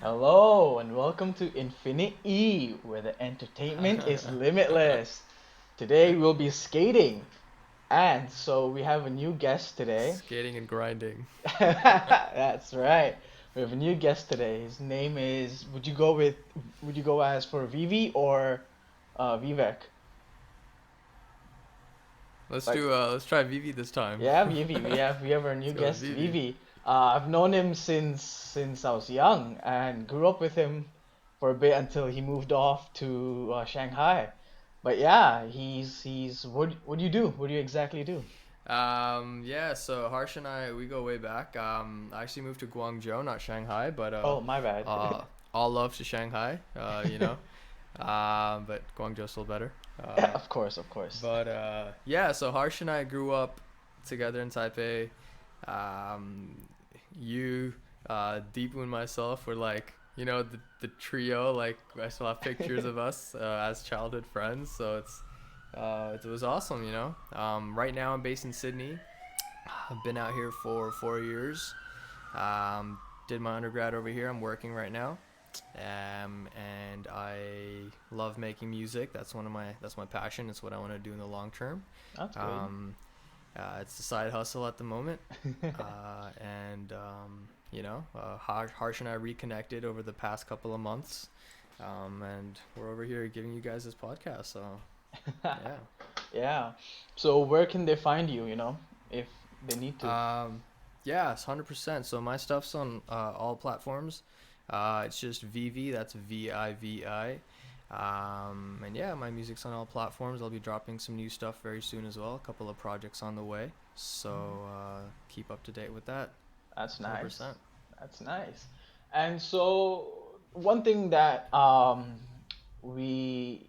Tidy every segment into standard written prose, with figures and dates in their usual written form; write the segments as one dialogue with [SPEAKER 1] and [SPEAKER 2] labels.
[SPEAKER 1] Hello and welcome to Infinite E, where the entertainment is limitless. Today we'll be skating, and so we have a new guest today.
[SPEAKER 2] Skating and grinding.
[SPEAKER 1] That's right. We have a new guest today. His name is. Would you go as for Vivi or Vivek? Like,
[SPEAKER 2] Let's try Vivi this time.
[SPEAKER 1] yeah, Vivi. We have our new
[SPEAKER 2] Let's go with
[SPEAKER 1] guest,
[SPEAKER 2] Vivi.
[SPEAKER 1] Vivi. I've known him since I was young and grew up with him for a bit until he moved off to Shanghai. But yeah, he's what do you do? What do you exactly do?
[SPEAKER 2] Yeah, so Harsh and I, we go way back. I actually moved to Guangzhou, not Shanghai, but
[SPEAKER 1] Oh, my bad.
[SPEAKER 2] uh, all love to Shanghai, but Guangzhou's still better.
[SPEAKER 1] Of course, of course.
[SPEAKER 2] Yeah, so Harsh and I grew up together in Taipei. Um, you, Deepu and myself were like, the trio. Like I still have pictures of us as childhood friends. So it was awesome. Right now I'm based in Sydney. I've been out here for 4 years. Um, did my undergrad over here. I'm working right now. And I love making music. That's my passion. It's what I want to do in the long term.
[SPEAKER 1] That's good.
[SPEAKER 2] Um, it's the side hustle at the moment, and Harsh and I reconnected over the past couple of months, and we're over here giving you guys this podcast. So yeah,
[SPEAKER 1] Yeah. So where can they find you, if they need to?
[SPEAKER 2] yeah, it's 100%. So my stuff's on all platforms. It's just ViVi. That's ViVi. And yeah, my music's on all platforms. I'll be dropping some new stuff very soon as well. A couple of projects on the way.
[SPEAKER 1] Mhm.
[SPEAKER 2] So keep up to date with that.
[SPEAKER 1] That's nice.
[SPEAKER 2] 100%.
[SPEAKER 1] That's nice. And so one thing that we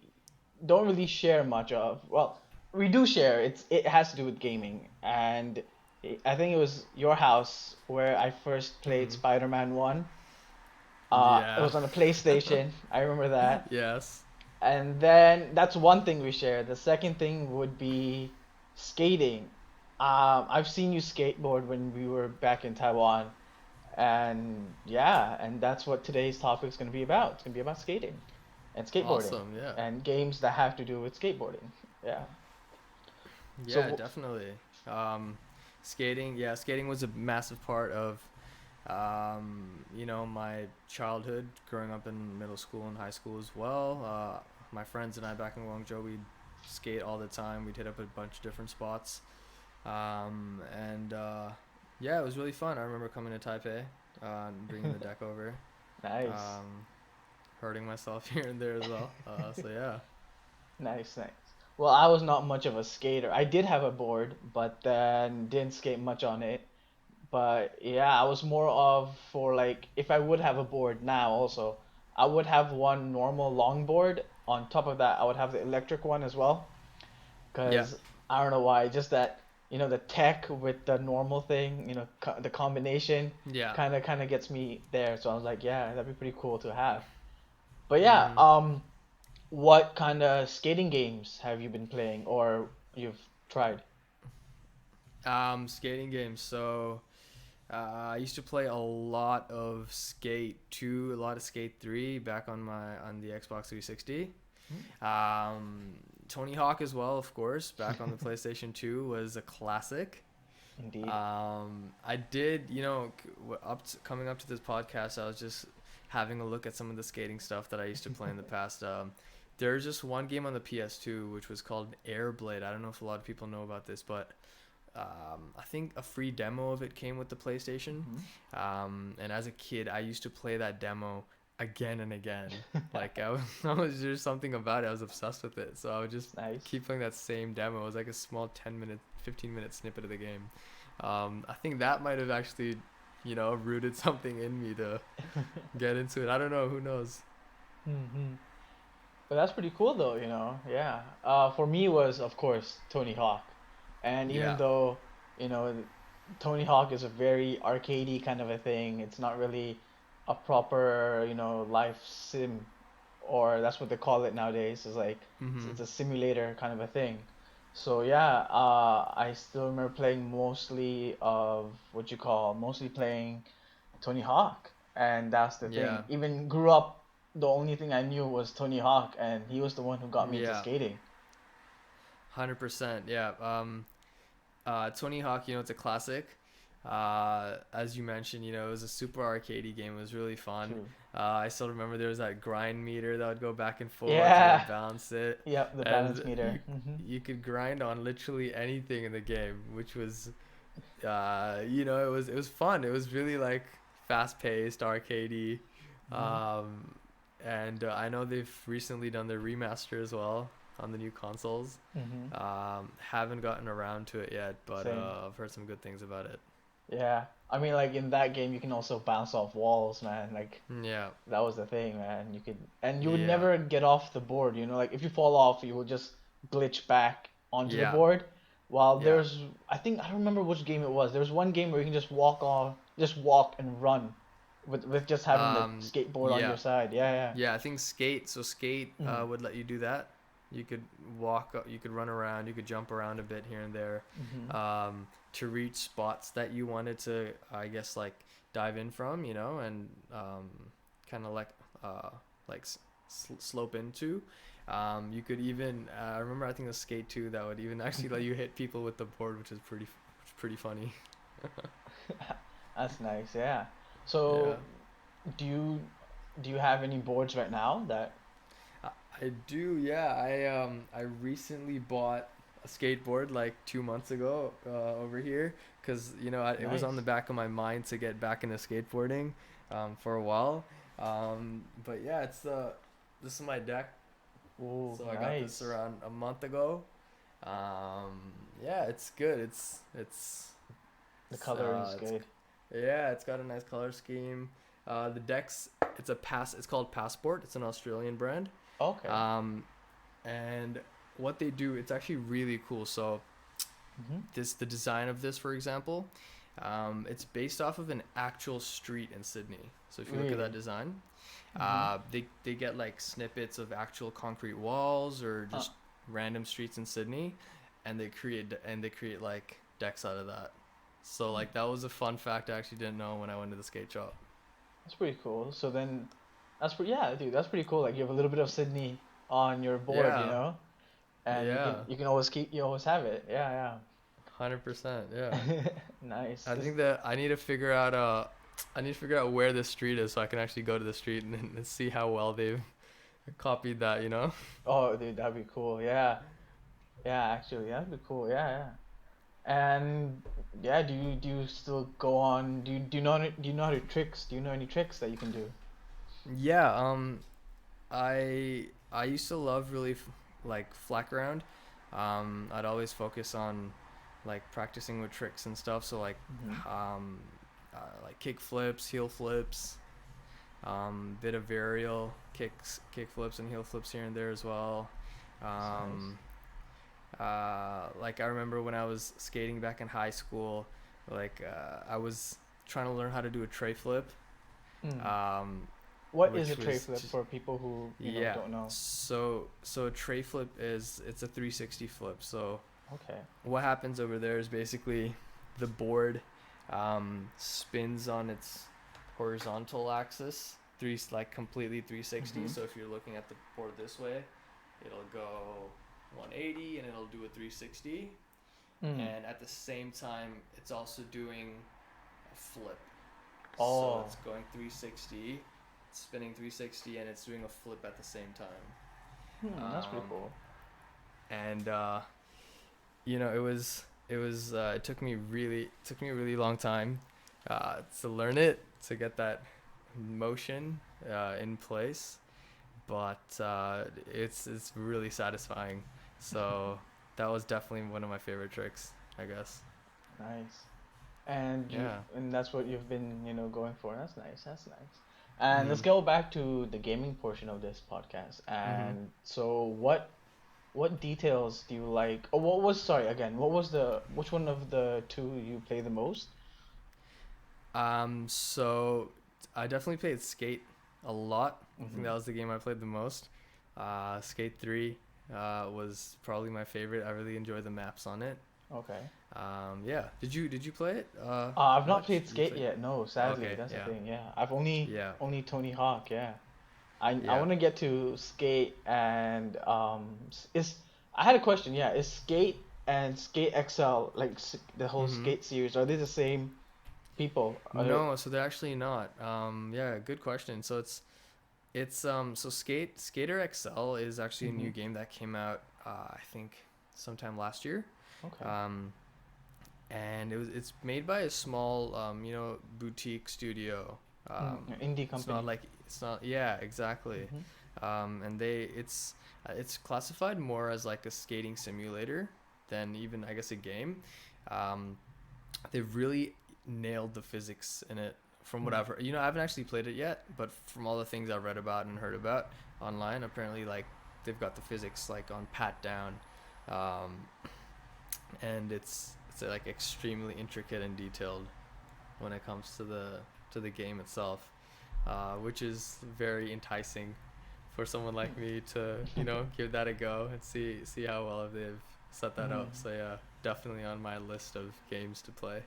[SPEAKER 1] don't really share much of, well, we do share. It has to do with gaming, and I think it was your house where I first played
[SPEAKER 2] Hmm.
[SPEAKER 1] Spider-Man 1. It
[SPEAKER 2] Yeah.
[SPEAKER 1] was on a PlayStation. I remember that.
[SPEAKER 2] Yes.
[SPEAKER 1] And then that's one thing we share. The second thing would be skating. I've seen you skateboard when we were back in Taiwan. And yeah, and that's what today's topic is going to be about. It's going to be about skating and skateboarding
[SPEAKER 2] Awesome. Yeah.
[SPEAKER 1] and games that have to do with skateboarding. Yeah.
[SPEAKER 2] Yeah,
[SPEAKER 1] So,
[SPEAKER 2] definitely. Um, Skating. Yeah, skating was a massive part of my childhood, growing up in middle school and high school as well. My friends and I back in Guangzhou, we'd skate all the time. We'd hit up a bunch of different spots. And Yeah, it was really fun. I remember coming to Taipei, bringing the deck over,
[SPEAKER 1] nice.
[SPEAKER 2] um, hurting myself here and there as well. So yeah.
[SPEAKER 1] Nice, nice. Well, I was not much of a skater. I did have a board, but then didn't skate much on it. But yeah, I was more of for like if I would have a board now also, I would have one normal longboard. On top of that, I would have the electric one as well.
[SPEAKER 2] Yeah.
[SPEAKER 1] Because I don't know why, just that, the tech with the normal thing, the combination
[SPEAKER 2] Yeah.
[SPEAKER 1] kind of gets me there. So I was like, yeah, that'd be pretty cool to have. But yeah,
[SPEAKER 2] Mhm.
[SPEAKER 1] what kind of skating games have you been playing or you've tried?
[SPEAKER 2] Skating games. So I used to play a lot of Skate 2, a lot of Skate 3 back on the Xbox 360.
[SPEAKER 1] Hmm?
[SPEAKER 2] Tony Hawk as well, of course, back on the PlayStation 2 was a classic.
[SPEAKER 1] Indeed.
[SPEAKER 2] I did, coming up to this podcast, I was just having a look at some of the skating stuff that I used to play in the past. There's just one game on the PS2 which was called Airblade. I don't know if a lot of people know about this, but I think a free demo of it came with the PlayStation.
[SPEAKER 1] Hmm.
[SPEAKER 2] And as a kid, I used to play that demo again and again. Like I was just something about it. I was obsessed with it. So I would just
[SPEAKER 1] It's nice.
[SPEAKER 2] keep playing that same demo. It was like a small 10-minute, 15-minute snippet of the game. I think that might have actually, rooted something in me to get into it. I don't know. Who knows?
[SPEAKER 1] Hmm. But that's pretty cool though, Yeah. For me it was of course Tony Hawk. And even
[SPEAKER 2] Yeah.
[SPEAKER 1] though, you know, Tony Hawk is a very arcadey kind of a thing, it's not really a proper, life sim, or that's what they call it nowadays. It's like
[SPEAKER 2] Mm-hmm.
[SPEAKER 1] it's a simulator kind of a thing. So yeah, I still remember playing mostly playing Tony Hawk. And that's the thing.
[SPEAKER 2] Yeah.
[SPEAKER 1] Even grew up, the only thing I knew was Tony Hawk, and he was the one who got me into
[SPEAKER 2] Yeah.
[SPEAKER 1] skating.
[SPEAKER 2] 100%. Yeah. Tony Hawk, it's a classic. As you mentioned, it was a super arcadey game. It was really fun.
[SPEAKER 1] True.
[SPEAKER 2] I still remember there was that grind meter that would go back and forth. You
[SPEAKER 1] Yeah.
[SPEAKER 2] would balance it,
[SPEAKER 1] Yep, the balance
[SPEAKER 2] and
[SPEAKER 1] meter.
[SPEAKER 2] you could grind on literally anything in the game, which was, it was fun. It was really like fast paced, arcadey,
[SPEAKER 1] Hmm.
[SPEAKER 2] um, and I know they've recently done their remaster as well on the new consoles.
[SPEAKER 1] Hmm.
[SPEAKER 2] Haven't gotten around to it yet, but
[SPEAKER 1] Same.
[SPEAKER 2] I've heard some good things about it.
[SPEAKER 1] Yeah. I mean, like in that game, you can also bounce off walls, man. Like
[SPEAKER 2] Yeah,
[SPEAKER 1] that was the thing, man. And you would
[SPEAKER 2] yeah,
[SPEAKER 1] never get off the board. Like if you fall off, you will just glitch back onto the
[SPEAKER 2] yeah,
[SPEAKER 1] board. While
[SPEAKER 2] yeah.
[SPEAKER 1] I don't remember which game it was. There was one game where you can just just walk and run, with just having the
[SPEAKER 2] Um,
[SPEAKER 1] skateboard on
[SPEAKER 2] yeah,
[SPEAKER 1] your side. Yeah,
[SPEAKER 2] yeah. I think Skate. So Skate
[SPEAKER 1] yeah.
[SPEAKER 2] would let you do that. You could you could run around, you could jump around a bit here and there,
[SPEAKER 1] Mm-hmm.
[SPEAKER 2] to reach spots that you wanted to, I guess, like dive in from, and kind of like slope into. You could even, I remember, I think the Skate 2 that would even actually let you hit people with the board, which is pretty funny.
[SPEAKER 1] That's nice. Yeah.
[SPEAKER 2] Yeah.
[SPEAKER 1] So, do you do you have any boards right now that?
[SPEAKER 2] I I do, yeah. I recently bought a skateboard like 2 months ago over here because it was on the
[SPEAKER 1] Nice.
[SPEAKER 2] back of my mind to get back into skateboarding for a while. But yeah, this is my deck.
[SPEAKER 1] Oh,
[SPEAKER 2] So I got this
[SPEAKER 1] nice.
[SPEAKER 2] around a month ago. Yeah, it's good.
[SPEAKER 1] The color is
[SPEAKER 2] It's
[SPEAKER 1] good.
[SPEAKER 2] yeah, it's got a nice color scheme. The decks, it's called Passport. It's an Australian brand.
[SPEAKER 1] Okay.
[SPEAKER 2] Um, and what they do, it's actually really cool. So
[SPEAKER 1] Mm-hmm.
[SPEAKER 2] the design of this, for example, it's based off of an actual street in Sydney. So if you look at that
[SPEAKER 1] Really.
[SPEAKER 2] design,
[SPEAKER 1] Mm-hmm.
[SPEAKER 2] they get like snippets of actual concrete walls or
[SPEAKER 1] Huh.
[SPEAKER 2] just random streets in Sydney, and they create like decks out of that. So
[SPEAKER 1] Hmm.
[SPEAKER 2] like that was a fun fact I actually didn't know when I went to the skate shop.
[SPEAKER 1] That's pretty cool. So then, yeah, dude. That's pretty cool. Like you have a little bit of Sydney on your board,
[SPEAKER 2] Yeah,
[SPEAKER 1] and
[SPEAKER 2] yeah,
[SPEAKER 1] you always have it. Yeah,
[SPEAKER 2] 100%. Yeah.
[SPEAKER 1] yeah. Nice.
[SPEAKER 2] I think that I need to figure out where this street is so I can actually go to the street and see how well they've copied that.
[SPEAKER 1] Oh, dude, that'd be cool. Yeah, yeah. Actually, that'd be cool. Yeah, yeah. And yeah, do you still go on? Do you know how to tricks? Do you know any tricks that you can do?
[SPEAKER 2] Yeah, I used to love really like flat ground. I'd always focus on like practicing with tricks and stuff. So
[SPEAKER 1] Mm-hmm.
[SPEAKER 2] um, like kick flips, heel flips, bit of varial kick flips and heel flips here and there as well.
[SPEAKER 1] That's nice.
[SPEAKER 2] Um, like I remember when I was skating back in high school, like I was trying to learn how to do a tray flip,
[SPEAKER 1] Mm.
[SPEAKER 2] um,
[SPEAKER 1] What is a
[SPEAKER 2] which
[SPEAKER 1] tray
[SPEAKER 2] was
[SPEAKER 1] flip
[SPEAKER 2] just
[SPEAKER 1] for people who
[SPEAKER 2] yeah.
[SPEAKER 1] don't know?
[SPEAKER 2] So a tray flip it's a 360 flip. So
[SPEAKER 1] Okay.
[SPEAKER 2] what happens over there is basically the board spins on its horizontal axis, like completely 360.
[SPEAKER 1] Mm-hmm.
[SPEAKER 2] So if you're looking at the board this way, it'll go 180 and it'll do a 360.
[SPEAKER 1] Mm.
[SPEAKER 2] And at the same time, it's also doing a flip. So
[SPEAKER 1] Oh.
[SPEAKER 2] it's going 360, spinning 360, and it's doing a flip at the same time.
[SPEAKER 1] That's pretty
[SPEAKER 2] Um,
[SPEAKER 1] cool.
[SPEAKER 2] and it took me a really long time to learn it, to get that motion in place, but it's really satisfying. So that was definitely one of my favorite tricks, I guess.
[SPEAKER 1] Nice.
[SPEAKER 2] Yeah.
[SPEAKER 1] And that's what you've been, going for. That's nice. That's nice. And let's
[SPEAKER 2] Mhm.
[SPEAKER 1] go back to the gaming portion of this podcast.
[SPEAKER 2] Mhm.
[SPEAKER 1] And so what details do you like? Oh, sorry, again, which one of the two you play the most?
[SPEAKER 2] So I definitely played Skate a lot. I think
[SPEAKER 1] Mm-hmm.
[SPEAKER 2] that was the game I played the most. Skate 3 was probably my favorite. I really enjoy the maps on it.
[SPEAKER 1] Okay.
[SPEAKER 2] Yeah. Did you play it
[SPEAKER 1] I've not
[SPEAKER 2] much?
[SPEAKER 1] played
[SPEAKER 2] Did you
[SPEAKER 1] Skate
[SPEAKER 2] play?
[SPEAKER 1] yet. No, sadly,
[SPEAKER 2] Okay.
[SPEAKER 1] that's the
[SPEAKER 2] Yeah.
[SPEAKER 1] thing. Yeah, I've only
[SPEAKER 2] Yeah.
[SPEAKER 1] only Tony Hawk. Yeah, I
[SPEAKER 2] Yeah.
[SPEAKER 1] want to get to Skate and is I had a question. Yeah, is Skate and Skate XL like the whole
[SPEAKER 2] Mm-hmm.
[SPEAKER 1] Skate series? Are they the same people? Are they?
[SPEAKER 2] No, so they're actually not. Yeah, good question. So it's Skater XL is actually a new
[SPEAKER 1] Mm-hmm.
[SPEAKER 2] game that came out I think sometime last year.
[SPEAKER 1] Okay.
[SPEAKER 2] Um, and it's made by a small boutique studio.
[SPEAKER 1] Indie
[SPEAKER 2] It's not
[SPEAKER 1] company.
[SPEAKER 2] like it's not yeah, exactly.
[SPEAKER 1] Mm-hmm.
[SPEAKER 2] And it's classified more as like a skating simulator than even I guess a game. Um, they've really nailed the physics in it from what I've heard. I haven't actually played it yet, but from all the things I've read about and heard about online, apparently like they've got the physics like on pat down, um, and it's like extremely intricate and detailed when it comes to the game itself, which is very enticing for someone like me to give that a go and see how well they've set that up.
[SPEAKER 1] Mm-hmm.
[SPEAKER 2] So yeah, definitely on my list of games to play.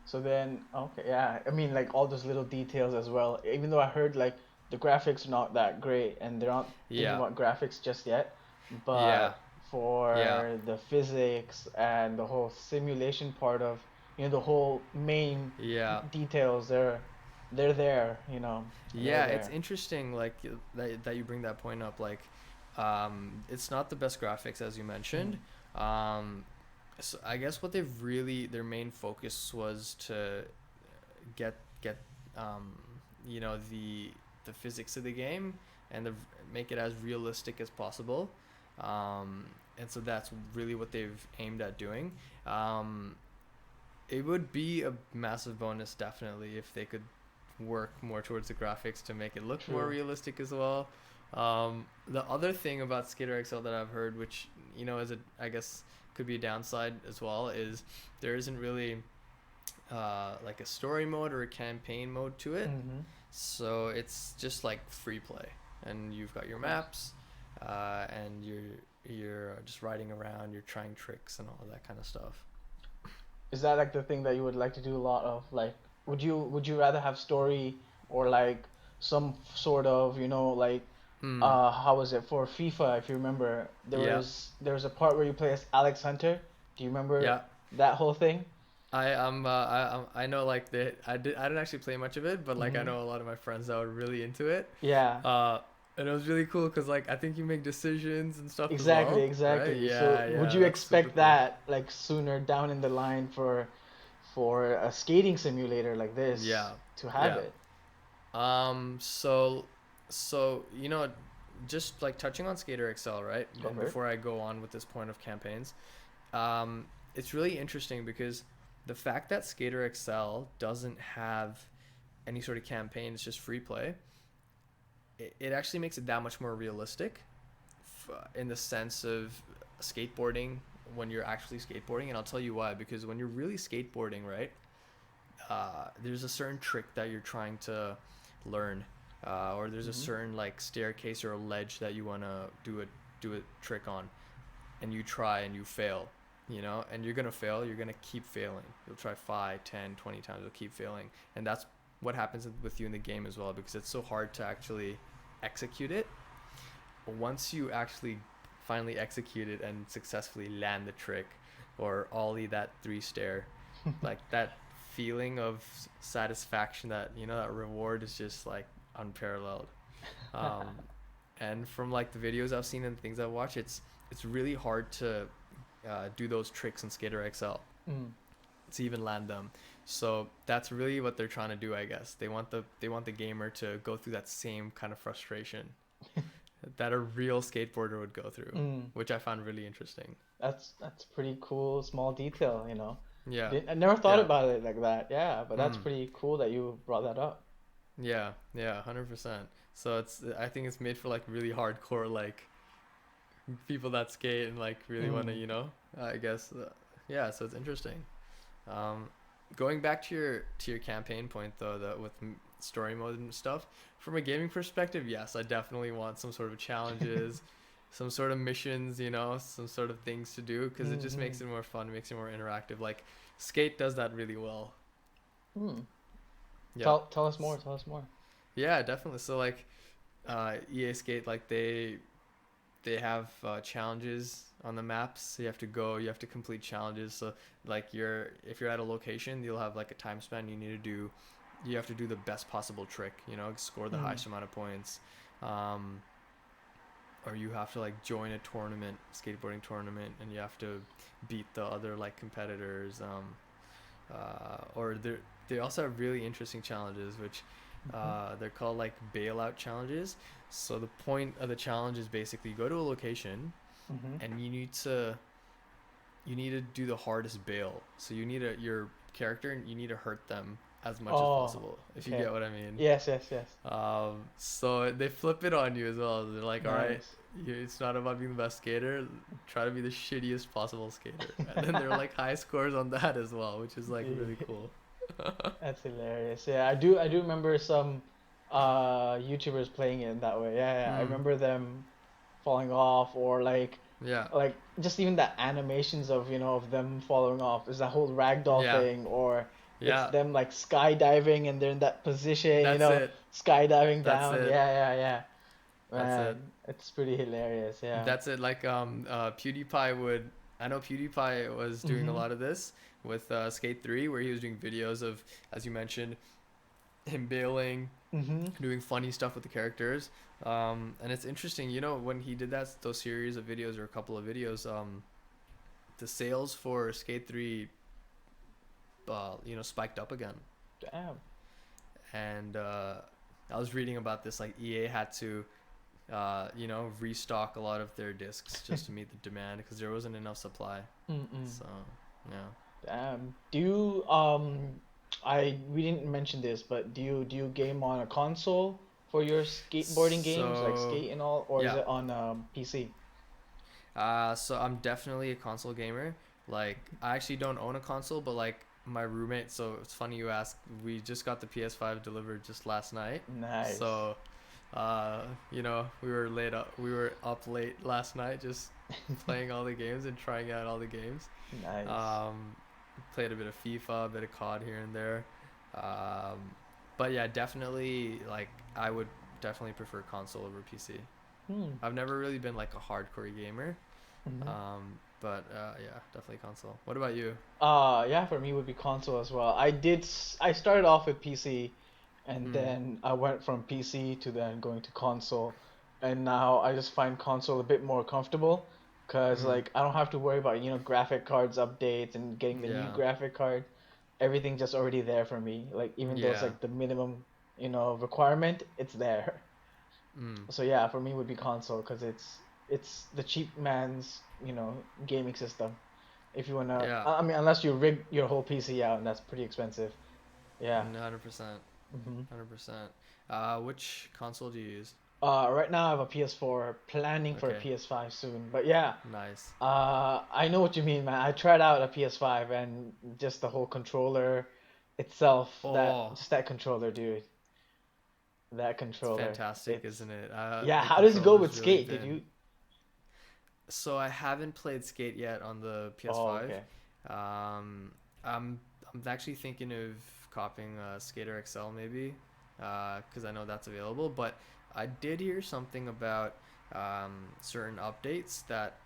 [SPEAKER 1] So then, okay, yeah, I mean, like all those little details as well. Even though I heard like the graphics are not that great and they're not thinking
[SPEAKER 2] Yeah,
[SPEAKER 1] about graphics just yet,
[SPEAKER 2] yeah,
[SPEAKER 1] but
[SPEAKER 2] yeah,
[SPEAKER 1] for the physics and the whole simulation part of, the whole main
[SPEAKER 2] yeah,
[SPEAKER 1] details, they're there, they're
[SPEAKER 2] yeah. It's
[SPEAKER 1] there.
[SPEAKER 2] interesting, like that you bring that point up. Like, it's not the best graphics as you mentioned.
[SPEAKER 1] Mm,
[SPEAKER 2] Um, so I guess what they've really their main focus was to get um, the physics of the game and make it as realistic as possible. Um, and so that's really what they've aimed at doing. Um, it would be a massive bonus definitely if they could work more towards the graphics to make it look more
[SPEAKER 1] true.
[SPEAKER 2] realistic as well. The other thing about Skater XL that I've heard, which is a I guess could be a downside as well, is there isn't really like a story mode or a campaign mode to it.
[SPEAKER 1] Mm-hmm.
[SPEAKER 2] So it's just like free play, and you've got your
[SPEAKER 1] Nice.
[SPEAKER 2] maps, and you're just riding around, you're trying tricks and all of that kind of stuff.
[SPEAKER 1] Is that like the thing that you would like to do a lot of? Like, would you rather have story or like some sort of, like
[SPEAKER 2] Hmm.
[SPEAKER 1] how was it for FIFA, if you remember,
[SPEAKER 2] Yeah.
[SPEAKER 1] there was a part where you play as Alex Hunter. Do you remember
[SPEAKER 2] Yeah.
[SPEAKER 1] that whole thing?
[SPEAKER 2] I know like I didn't actually play much of it, but like I
[SPEAKER 1] Mm-hmm.
[SPEAKER 2] know a lot of my friends that were really into it.
[SPEAKER 1] Yeah.
[SPEAKER 2] Uh, and it was really cool because like I think you make decisions and stuff as
[SPEAKER 1] Exactly,
[SPEAKER 2] well, right?
[SPEAKER 1] exactly. So
[SPEAKER 2] Yeah,
[SPEAKER 1] would
[SPEAKER 2] yeah,
[SPEAKER 1] you
[SPEAKER 2] that's super
[SPEAKER 1] expect
[SPEAKER 2] cool.
[SPEAKER 1] that like sooner down in the line for a skating simulator like this
[SPEAKER 2] Yeah,
[SPEAKER 1] to have
[SPEAKER 2] yeah.
[SPEAKER 1] it?
[SPEAKER 2] Um, so, so just like touching on Skater XL, right?
[SPEAKER 1] Go
[SPEAKER 2] And
[SPEAKER 1] for it.
[SPEAKER 2] before I go on with this point of campaigns, um, it's really interesting because the fact that Skater XL doesn't have any sort of campaign, it's just free play. It actually makes it that much more realistic, in the sense of skateboarding when you're actually skateboarding, and I'll tell you why. Because when you're really skateboarding, right? There's a certain trick that you're trying to learn, or there's a
[SPEAKER 1] Mm-hmm.
[SPEAKER 2] certain like staircase or a ledge that you want to do a trick on, and you try and you fail, and you're gonna fail. You're gonna keep failing. You'll try 5, 10, 20 times. You'll keep failing, and that's what happens with you in the game as well because it's so hard to actually execute it. But once you actually finally execute it and successfully land the trick or ollie that three stair, like that feeling of satisfaction, that reward is just like unparalleled. um, and from like the videos I've seen and things I've watched, it's really hard to do those tricks in Skater XL
[SPEAKER 1] Mm.
[SPEAKER 2] to even land them. So that's really what they're trying to do, I guess. They want the gamer to go through that same kind of frustration that a real skateboarder would go through,
[SPEAKER 1] Mm.
[SPEAKER 2] which I found really interesting.
[SPEAKER 1] That's pretty cool, small detail.
[SPEAKER 2] Yeah,
[SPEAKER 1] I never thought
[SPEAKER 2] yeah.
[SPEAKER 1] about it like that. Yeah, but that's
[SPEAKER 2] Hmm.
[SPEAKER 1] pretty cool that you brought that up.
[SPEAKER 2] Yeah, yeah, 100%. So I think it's made for like really hardcore like people that skate and like really want to,
[SPEAKER 1] Mm.
[SPEAKER 2] I guess, yeah. So it's interesting. Um, Going back to your campaign point though, that with story mode and stuff, from a gaming perspective, yes, I definitely want some sort of challenges. some sort of missions, some sort of things to do because it just
[SPEAKER 1] Mm-hmm.
[SPEAKER 2] makes it more fun, makes it more interactive. Like Skate does that really well.
[SPEAKER 1] Hmm.
[SPEAKER 2] Yeah.
[SPEAKER 1] Tell us more. Tell us more.
[SPEAKER 2] Yeah, definitely. So like EA Skate, like they have challenges on the maps. So you have to go, you have to complete challenges. So like if you're at a location, you'll have like a time span you need to do. You have to do the best possible trick, score the
[SPEAKER 1] Mm.
[SPEAKER 2] highest amount of points. Um, or you have to like join a tournament, skateboarding tournament, and you have to beat the other like competitors. Or they also have really interesting challenges, which
[SPEAKER 1] Mm-hmm.
[SPEAKER 2] they're called like bailout challenges. So the point of the challenge is basically you go to a location
[SPEAKER 1] Mm-hmm.
[SPEAKER 2] and you need to do the hardest bail. So your character, and you need to hurt them as much as
[SPEAKER 1] Oh,
[SPEAKER 2] possible, if you
[SPEAKER 1] okay.
[SPEAKER 2] get what I mean.
[SPEAKER 1] Yes, yes, yes.
[SPEAKER 2] So they flip it on you as well. They're like, all right,
[SPEAKER 1] Nice.
[SPEAKER 2] it's not about being the best skater. Try to be the shittiest possible skater. And then there are like high scores on that as well, which is like really cool.
[SPEAKER 1] That's hilarious. Yeah, I do remember some YouTubers playing it in that way. Yeah, yeah. I
[SPEAKER 2] Mm,
[SPEAKER 1] remember them falling off or
[SPEAKER 2] yeah,
[SPEAKER 1] like just even the animations of, of them falling off. Is that whole ragdoll
[SPEAKER 2] yeah,
[SPEAKER 1] thing or it's
[SPEAKER 2] yeah.
[SPEAKER 1] them like skydiving and they're in that position,
[SPEAKER 2] That's it.
[SPEAKER 1] skydiving
[SPEAKER 2] That's
[SPEAKER 1] down.
[SPEAKER 2] it.
[SPEAKER 1] Yeah, yeah, yeah.
[SPEAKER 2] That's it.
[SPEAKER 1] Man, it's pretty hilarious. Yeah.
[SPEAKER 2] That's it. Like PewDiePie would. I know PewDiePie was doing a
[SPEAKER 1] Mhm.
[SPEAKER 2] lot of this with Skate 3, where he was doing videos of, as you mentioned, him bailing,
[SPEAKER 1] Mhm.
[SPEAKER 2] doing funny stuff with the characters. And it's interesting, when he did those series of videos or a couple of videos, the sales for Skate 3, spiked up again.
[SPEAKER 1] Damn.
[SPEAKER 2] And I was reading about this, like EA had to, restock a lot of their discs just to meet the demand because there wasn't enough supply.
[SPEAKER 1] Mm-mm.
[SPEAKER 2] So, yeah.
[SPEAKER 1] Do you I we didn't mention this, but do you game on a console for your skateboarding games like
[SPEAKER 2] So,
[SPEAKER 1] Skate and all, or is
[SPEAKER 2] yeah.
[SPEAKER 1] it on PC?
[SPEAKER 2] So I'm definitely a console gamer. Like, I actually don't own a console, but like my roommate. So it's funny you ask. We just got the PS5 delivered just last night.
[SPEAKER 1] Nice.
[SPEAKER 2] So, we were up late last night just playing all the games and trying out all the games.
[SPEAKER 1] Nice.
[SPEAKER 2] Um, Played a bit of FIFA, a bit of COD here and there. Um, but yeah, definitely like I would definitely prefer console over PC.
[SPEAKER 1] Hmm.
[SPEAKER 2] I've never really been like a hardcore gamer.
[SPEAKER 1] Mm-hmm.
[SPEAKER 2] But yeah, definitely console. What about you?
[SPEAKER 1] Yeah, for me would be console as well. I started off with PC and
[SPEAKER 2] Mm,
[SPEAKER 1] then I went from PC to then going to console and now I just find console a bit more comfortable because
[SPEAKER 2] mm,
[SPEAKER 1] like I don't have to worry about, graphic cards updates and getting the new
[SPEAKER 2] yeah,
[SPEAKER 1] graphic card. Everything's just already there for me. Like even though it's
[SPEAKER 2] yeah,
[SPEAKER 1] like the minimum, requirement, it's there.
[SPEAKER 2] mm,
[SPEAKER 1] So yeah, for me would be console because it's the cheap man's, gaming system. If you wanna,
[SPEAKER 2] yeah.
[SPEAKER 1] I mean, unless you rig your whole PC out, and that's pretty expensive. Yeah.
[SPEAKER 2] 100%,
[SPEAKER 1] hmm
[SPEAKER 2] 100%. Which console do you use?
[SPEAKER 1] Right now I have a PS4, planning for a
[SPEAKER 2] Okay,
[SPEAKER 1] PS5 soon. But yeah,
[SPEAKER 2] nice.
[SPEAKER 1] I know what you mean, man. I tried out a PS5 and just the whole controller itself,
[SPEAKER 2] Oh,
[SPEAKER 1] just that controller, dude. That
[SPEAKER 2] it's
[SPEAKER 1] controller.
[SPEAKER 2] fantastic,
[SPEAKER 1] It's
[SPEAKER 2] isn't it?
[SPEAKER 1] Yeah.
[SPEAKER 2] The
[SPEAKER 1] How does it go
[SPEAKER 2] controller's
[SPEAKER 1] with
[SPEAKER 2] really
[SPEAKER 1] Skate? Did
[SPEAKER 2] been.
[SPEAKER 1] you?
[SPEAKER 2] So I haven't played Skate yet on the
[SPEAKER 1] Oh,
[SPEAKER 2] PS5.
[SPEAKER 1] okay.
[SPEAKER 2] Um, I'm actually thinking of copying Skater XL maybe, because I know that's available. But I did hear something about certain updates that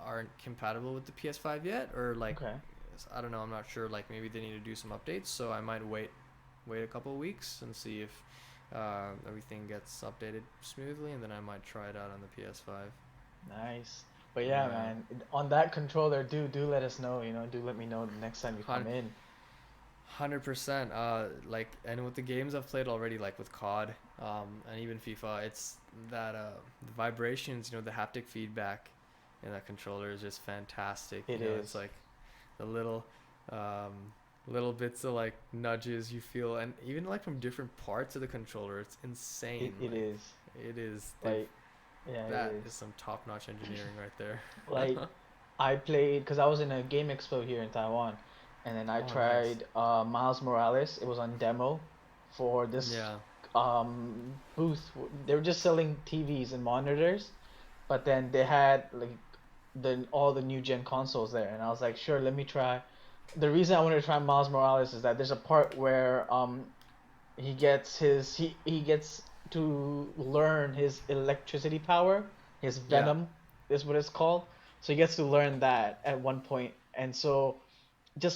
[SPEAKER 2] aren't compatible with the PS5 yet, or like
[SPEAKER 1] Okay.
[SPEAKER 2] I don't know. I'm not sure. Like maybe they need to do some updates, so I might wait a couple of weeks and see if everything gets updated smoothly, and then I might try it out on the PS5.
[SPEAKER 1] Nice. But yeah,
[SPEAKER 2] Yeah.
[SPEAKER 1] man, on that controller, do let us know. Do let me know the next time you come
[SPEAKER 2] Hun-
[SPEAKER 1] in.
[SPEAKER 2] 100%. Like, and with the games I've played already, like with COD, and even FIFA, it's that the vibrations, the haptic feedback in that controller is just fantastic.
[SPEAKER 1] It
[SPEAKER 2] It's
[SPEAKER 1] is.
[SPEAKER 2] like the um, little bits of like nudges you feel, and even like from different parts of the controller, it's insane.
[SPEAKER 1] It
[SPEAKER 2] Like,
[SPEAKER 1] is.
[SPEAKER 2] it is.
[SPEAKER 1] Like, yeah, it
[SPEAKER 2] That
[SPEAKER 1] is.
[SPEAKER 2] is some top-notch engineering right there.
[SPEAKER 1] Like, I played because I was in a game expo here in Taiwan, and then I
[SPEAKER 2] Oh, nice.
[SPEAKER 1] tried Miles Morales. It was on demo for this
[SPEAKER 2] Yeah.
[SPEAKER 1] booth. They were just selling TVs and monitors, but then they had like all the new gen consoles there, and I was like, sure, let me try. The reason I wanted to try Miles Morales is that there's a part where he gets to learn his electricity power, his
[SPEAKER 2] Yeah.
[SPEAKER 1] venom is what it's called. So he gets to learn that at one point, and so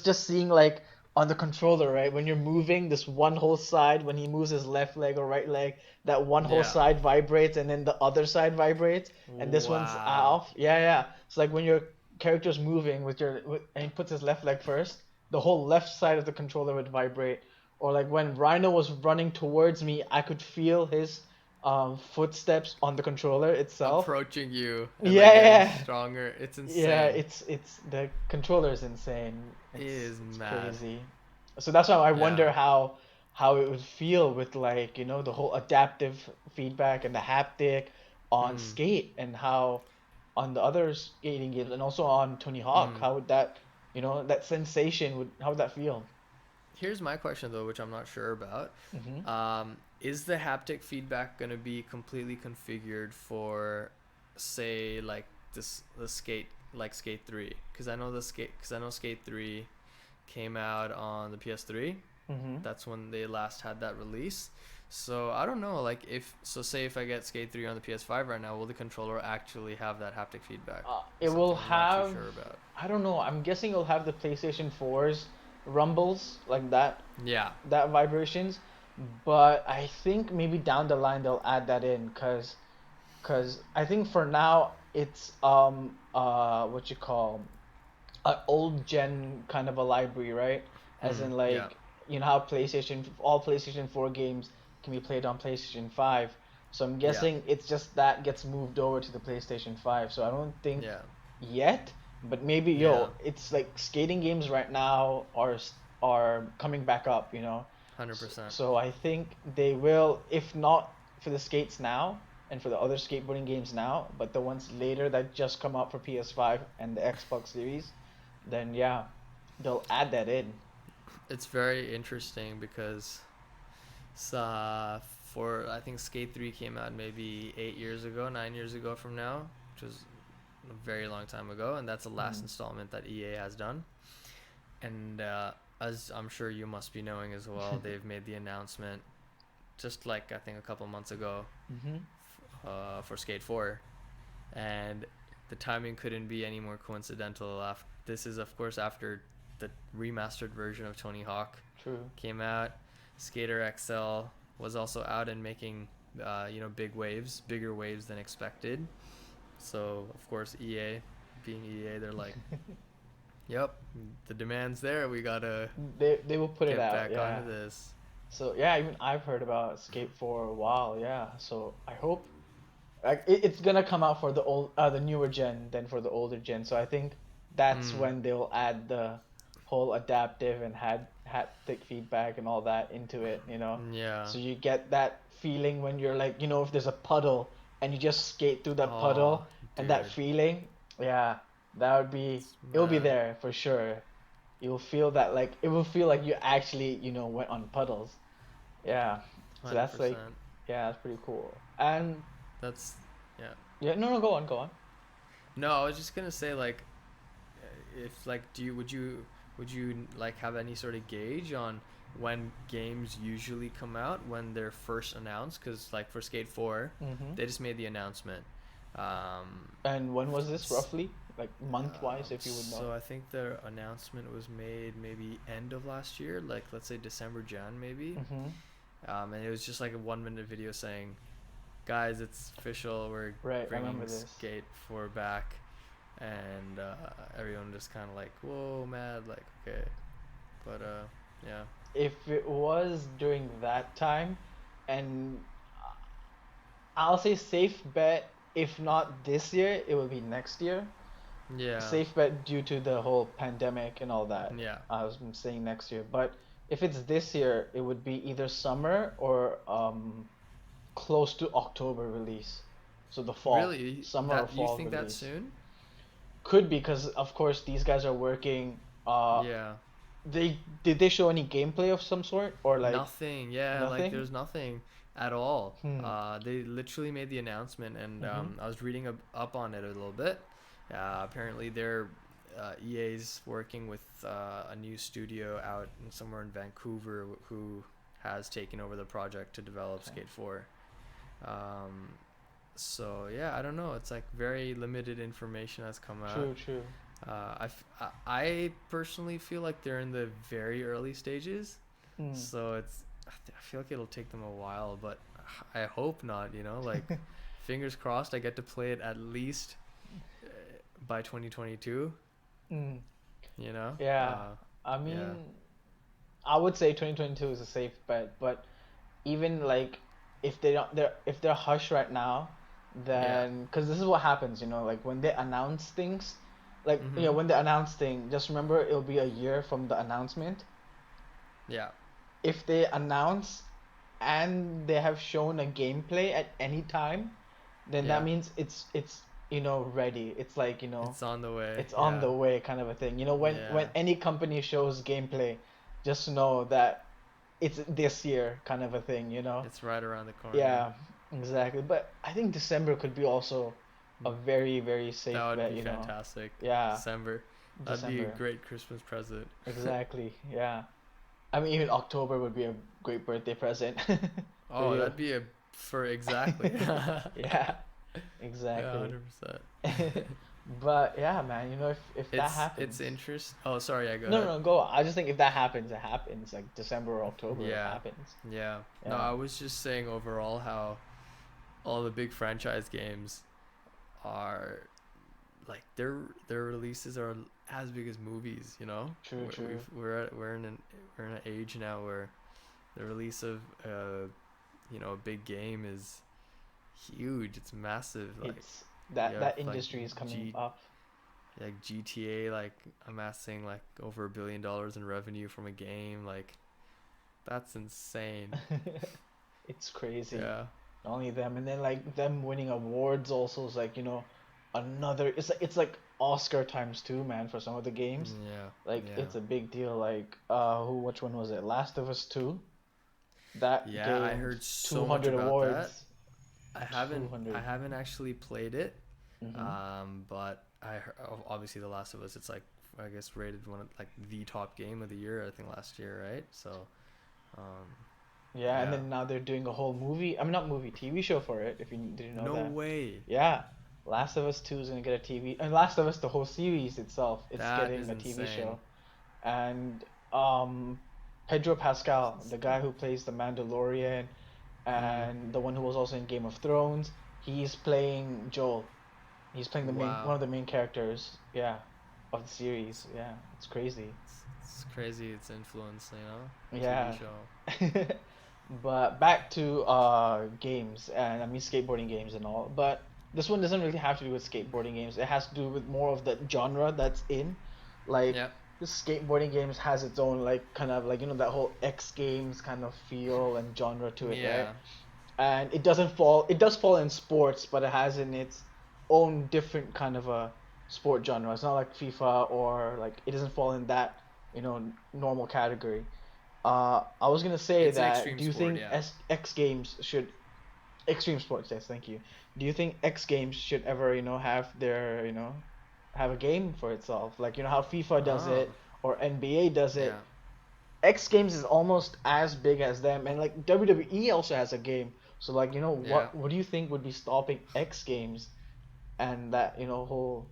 [SPEAKER 1] just seeing like on the controller, right? When you're moving this one whole side, when he moves his left leg or right leg, that one whole
[SPEAKER 2] Yeah.
[SPEAKER 1] side vibrates and then the other side vibrates, and this one's
[SPEAKER 2] Wow.
[SPEAKER 1] off. Yeah, yeah. It's like when your character's moving and he puts his left leg first, the whole left side of the controller would vibrate. Or like when Rhino was running towards me, I could feel his footsteps on the controller itself.
[SPEAKER 2] Approaching you and like getting
[SPEAKER 1] Yeah,
[SPEAKER 2] stronger. It's
[SPEAKER 1] yeah,
[SPEAKER 2] insane.
[SPEAKER 1] it's the controller is insane.
[SPEAKER 2] It
[SPEAKER 1] It's
[SPEAKER 2] is
[SPEAKER 1] it's
[SPEAKER 2] mad.
[SPEAKER 1] crazy. So that's why I
[SPEAKER 2] Yeah.
[SPEAKER 1] wonder how it would feel with like, the whole adaptive feedback and the haptic on
[SPEAKER 2] Hmm.
[SPEAKER 1] Skate and how on the other skating games and also on Tony Hawk,
[SPEAKER 2] Hmm.
[SPEAKER 1] how would that, that sensation how would that feel?
[SPEAKER 2] Here's my question though, which I'm not sure about.
[SPEAKER 1] Hmm.
[SPEAKER 2] Is the haptic feedback going to be completely configured for, say, like the skate, like Skate 3? Because I know Skate 3 came out on the PS3.
[SPEAKER 1] Hmm.
[SPEAKER 2] That's when they last had that release. So I don't know, like if so, say if I get Skate 3 on the PS5 right now, will the controller actually have that haptic feedback?
[SPEAKER 1] It will
[SPEAKER 2] Something I'm not too
[SPEAKER 1] have,
[SPEAKER 2] sure about.
[SPEAKER 1] I don't know, I'm guessing it'll have the PlayStation 4's rumbles like
[SPEAKER 2] Yeah.
[SPEAKER 1] that vibrations, but I think maybe down the line they'll add that in cause I think for now it's what you call an old gen kind of a library, right? As
[SPEAKER 2] Hmm.
[SPEAKER 1] in
[SPEAKER 2] Yeah.
[SPEAKER 1] like how all PlayStation 4 games can be played on PlayStation 5. So I'm
[SPEAKER 2] Yeah.
[SPEAKER 1] guessing it's just that gets moved over to the PlayStation 5. So I don't think
[SPEAKER 2] Yeah.
[SPEAKER 1] yet, but maybe
[SPEAKER 2] Yeah.
[SPEAKER 1] it's like skating games right now are coming back up,
[SPEAKER 2] 100%.
[SPEAKER 1] So I think they will, if not for the skates now and for the other skateboarding games now, but the ones later that just come out for PS5 and the Xbox Series, then yeah, they'll add that in.
[SPEAKER 2] It's very interesting because uh, for I think Skate 3 came out maybe 8 years ago, 9 years ago from now, which was a very long time ago, and that's the last
[SPEAKER 1] Mm.
[SPEAKER 2] installment that EA has done. And as I'm sure you must be knowing as well, they've made the announcement just like I think a couple months ago
[SPEAKER 1] Mhm.
[SPEAKER 2] for Skate 4, and the timing couldn't be any more coincidental. This is of course after the remastered version of Tony Hawk
[SPEAKER 1] True.
[SPEAKER 2] came out. Skater XL was also out and making bigger waves than expected. So of course EA, being EA, they're like, "Yep, the demand's there. We gotta
[SPEAKER 1] They will put it
[SPEAKER 2] get
[SPEAKER 1] out,
[SPEAKER 2] back
[SPEAKER 1] yeah.
[SPEAKER 2] onto this."
[SPEAKER 1] So yeah, even I've heard about Skate for a while, yeah. So I hope like it's gonna come out for the newer gen than for the older gen. So I think that's
[SPEAKER 2] Mm,
[SPEAKER 1] when they'll add the whole adaptive and had haptic feedback and all that into it.
[SPEAKER 2] yeah.
[SPEAKER 1] So you get that feeling when you're like, if there's a puddle and you just skate through that
[SPEAKER 2] Oh,
[SPEAKER 1] puddle and that
[SPEAKER 2] dude,
[SPEAKER 1] feeling, yeah, that would
[SPEAKER 2] it's
[SPEAKER 1] it'll be
[SPEAKER 2] mad.
[SPEAKER 1] there for sure. You'll feel that like it will feel like you actually, went on puddles. Yeah. So
[SPEAKER 2] Hundred
[SPEAKER 1] that's like,
[SPEAKER 2] percent.
[SPEAKER 1] yeah, that's pretty cool. And
[SPEAKER 2] That's yeah.
[SPEAKER 1] yeah, no, no, go on, go on.
[SPEAKER 2] No, I was just gonna say like, if like, would you like have any sort of gauge on when games usually come out when they're first announced? Because like for Skate 4,
[SPEAKER 1] Mm-hmm.
[SPEAKER 2] they just made the announcement. Um,
[SPEAKER 1] And when was this
[SPEAKER 2] s-
[SPEAKER 1] roughly? Like month-wise, if you would know.
[SPEAKER 2] so I think the announcement was made maybe end of last year, like let's say December, Jan maybe.
[SPEAKER 1] Mm-hmm.
[SPEAKER 2] And it was just like a 1 minute video saying, "Guys, it's official. We're
[SPEAKER 1] Right, I
[SPEAKER 2] bringing
[SPEAKER 1] remember this.
[SPEAKER 2] Skate 4 back," and everyone just kind of like, "Whoa, mad!" Like, okay, but yeah,
[SPEAKER 1] If it was during that time, and I'll say safe bet, if not this year, it will be next year.
[SPEAKER 2] yeah,
[SPEAKER 1] Safe bet due to the whole pandemic and all that.
[SPEAKER 2] yeah.
[SPEAKER 1] I was saying next year, but if it's this year, it would be either summer or close to October release. So the fall,
[SPEAKER 2] Really,
[SPEAKER 1] summer or
[SPEAKER 2] that you
[SPEAKER 1] fall
[SPEAKER 2] think that
[SPEAKER 1] release.
[SPEAKER 2] soon?
[SPEAKER 1] Could be because of course these guys are working
[SPEAKER 2] Yeah,
[SPEAKER 1] they did they show any gameplay of some sort or like
[SPEAKER 2] Nothing. Yeah, like
[SPEAKER 1] nothing?
[SPEAKER 2] there's nothing at all.
[SPEAKER 1] Hmm.
[SPEAKER 2] They literally made the announcement, and
[SPEAKER 1] Mm-hmm.
[SPEAKER 2] I was reading up on it a little bit. Apparently, EA's working with a new studio out somewhere in Vancouver who has taken over the project to develop
[SPEAKER 1] Okay.
[SPEAKER 2] Skate 4. Um, so yeah, I don't know. It's like very limited information has come out.
[SPEAKER 1] True, true.
[SPEAKER 2] I personally feel like they're in the very early stages,
[SPEAKER 1] Hmm.
[SPEAKER 2] so I feel like it'll take them a while, but I hope not. Like fingers crossed. I get to play it at least uh, by 2022.
[SPEAKER 1] Hmm.
[SPEAKER 2] You know,
[SPEAKER 1] Yeah. I
[SPEAKER 2] yeah,
[SPEAKER 1] mean, I would say 2022 is a safe bet, but even like if they're hush right now,
[SPEAKER 2] yeah,
[SPEAKER 1] then because this is what happens, like when they announce things, like
[SPEAKER 2] mm-hmm,
[SPEAKER 1] when they announce thing, just remember it'll be a year from the announcement.
[SPEAKER 2] yeah,
[SPEAKER 1] If they announce and they have shown a gameplay at any time, then that
[SPEAKER 2] yeah.
[SPEAKER 1] means it's ready. It's like
[SPEAKER 2] It's on the way.
[SPEAKER 1] it's on
[SPEAKER 2] Yeah,
[SPEAKER 1] the way kind of a thing. When
[SPEAKER 2] yeah.
[SPEAKER 1] any company shows gameplay, just know that it's this year kind of a thing.
[SPEAKER 2] It's right around the corner.
[SPEAKER 1] Yeah, exactly. But I think December could be also a
[SPEAKER 2] Mm,
[SPEAKER 1] very, very safe
[SPEAKER 2] That would
[SPEAKER 1] bet.
[SPEAKER 2] be fantastic.
[SPEAKER 1] Yeah,
[SPEAKER 2] December. That'd be a
[SPEAKER 1] December.
[SPEAKER 2] great Christmas present.
[SPEAKER 1] Exactly. Yeah. I mean, even October would be a great birthday present for
[SPEAKER 2] Oh,
[SPEAKER 1] you.
[SPEAKER 2] that'd be a for exactly.
[SPEAKER 1] Yeah,
[SPEAKER 2] Yeah,
[SPEAKER 1] exactly.
[SPEAKER 2] 100%.
[SPEAKER 1] But yeah, man, if that
[SPEAKER 2] It's
[SPEAKER 1] happens.
[SPEAKER 2] interest. Oh, sorry. Yeah, go
[SPEAKER 1] No,
[SPEAKER 2] ahead.
[SPEAKER 1] no, no, go on. I just think if that happens, it happens. Like December or October, it
[SPEAKER 2] Yeah,
[SPEAKER 1] happens.
[SPEAKER 2] yeah. No,
[SPEAKER 1] Yeah.
[SPEAKER 2] I was just saying overall how all the big franchise games are like their releases are as big as movies.
[SPEAKER 1] True, true.
[SPEAKER 2] We're in an age now where the release of a big game is huge. It's massive. Like
[SPEAKER 1] It's
[SPEAKER 2] you
[SPEAKER 1] that
[SPEAKER 2] have
[SPEAKER 1] that
[SPEAKER 2] like
[SPEAKER 1] industry is coming
[SPEAKER 2] G
[SPEAKER 1] up.
[SPEAKER 2] like GTA like amassing like over $1 billion in revenue from a game. Like that's insane.
[SPEAKER 1] It's crazy.
[SPEAKER 2] Yeah.
[SPEAKER 1] Not only them, and then like them winning awards also is like, another it's like Oscar times two, man, for some of the games.
[SPEAKER 2] Yeah.
[SPEAKER 1] Like
[SPEAKER 2] Yeah.
[SPEAKER 1] it's a big deal. Like which one was it? Last of Us 2? That
[SPEAKER 2] Yeah, I
[SPEAKER 1] game,
[SPEAKER 2] heard so much
[SPEAKER 1] 200
[SPEAKER 2] about that.
[SPEAKER 1] awards.
[SPEAKER 2] I
[SPEAKER 1] 200.
[SPEAKER 2] haven't actually played it.
[SPEAKER 1] Mm-hmm.
[SPEAKER 2] But obviously The Last of Us. It's like I guess rated one of like the top game of the year. I think last year, right? So, um,
[SPEAKER 1] Yeah, and
[SPEAKER 2] yeah.
[SPEAKER 1] then now they're doing a whole movie. I'm not movie, TV show for it. If you didn't know
[SPEAKER 2] No
[SPEAKER 1] that.
[SPEAKER 2] way.
[SPEAKER 1] Yeah, Last of Us 2 is gonna get a TV, and Last of Us the whole series itself, it's
[SPEAKER 2] That
[SPEAKER 1] getting
[SPEAKER 2] is
[SPEAKER 1] a TV
[SPEAKER 2] insane.
[SPEAKER 1] show. And Pedro Pascal, the guy who plays the Mandalorian
[SPEAKER 2] Mm.
[SPEAKER 1] and the one who was also in Game of Thrones, he's playing Joel. He's playing the main one
[SPEAKER 2] Wow.
[SPEAKER 1] of the main characters, yeah, of the series. Yeah, it's crazy.
[SPEAKER 2] It's crazy. It's influence. TV
[SPEAKER 1] Yeah.
[SPEAKER 2] show.
[SPEAKER 1] But back to games, and I mean skateboarding games and all. But this one doesn't really have to do with skateboarding games. It has to do with more of the genre that's in. Like
[SPEAKER 2] Yep.
[SPEAKER 1] the skateboarding games has its own like kind of like that whole X Games kind of feel and genre to it, right?
[SPEAKER 2] Yeah.
[SPEAKER 1] And it does fall in sports, but it has in its own different kind of a sport genre. It's not like FIFA, or like it doesn't fall in that normal category. I was gonna say
[SPEAKER 2] It's an
[SPEAKER 1] that,
[SPEAKER 2] extreme
[SPEAKER 1] do you
[SPEAKER 2] sport.
[SPEAKER 1] think
[SPEAKER 2] Yeah.
[SPEAKER 1] X Games should extreme sports? Yes, thank you. Do you think X Games should ever have a game for itself, like how FIFA does
[SPEAKER 2] Oh.
[SPEAKER 1] it or NBA does
[SPEAKER 2] Yeah.
[SPEAKER 1] it? X Games is almost as big as them, and like WWE also has a game. So like
[SPEAKER 2] Yeah.
[SPEAKER 1] what do you think would be stopping X Games and that whole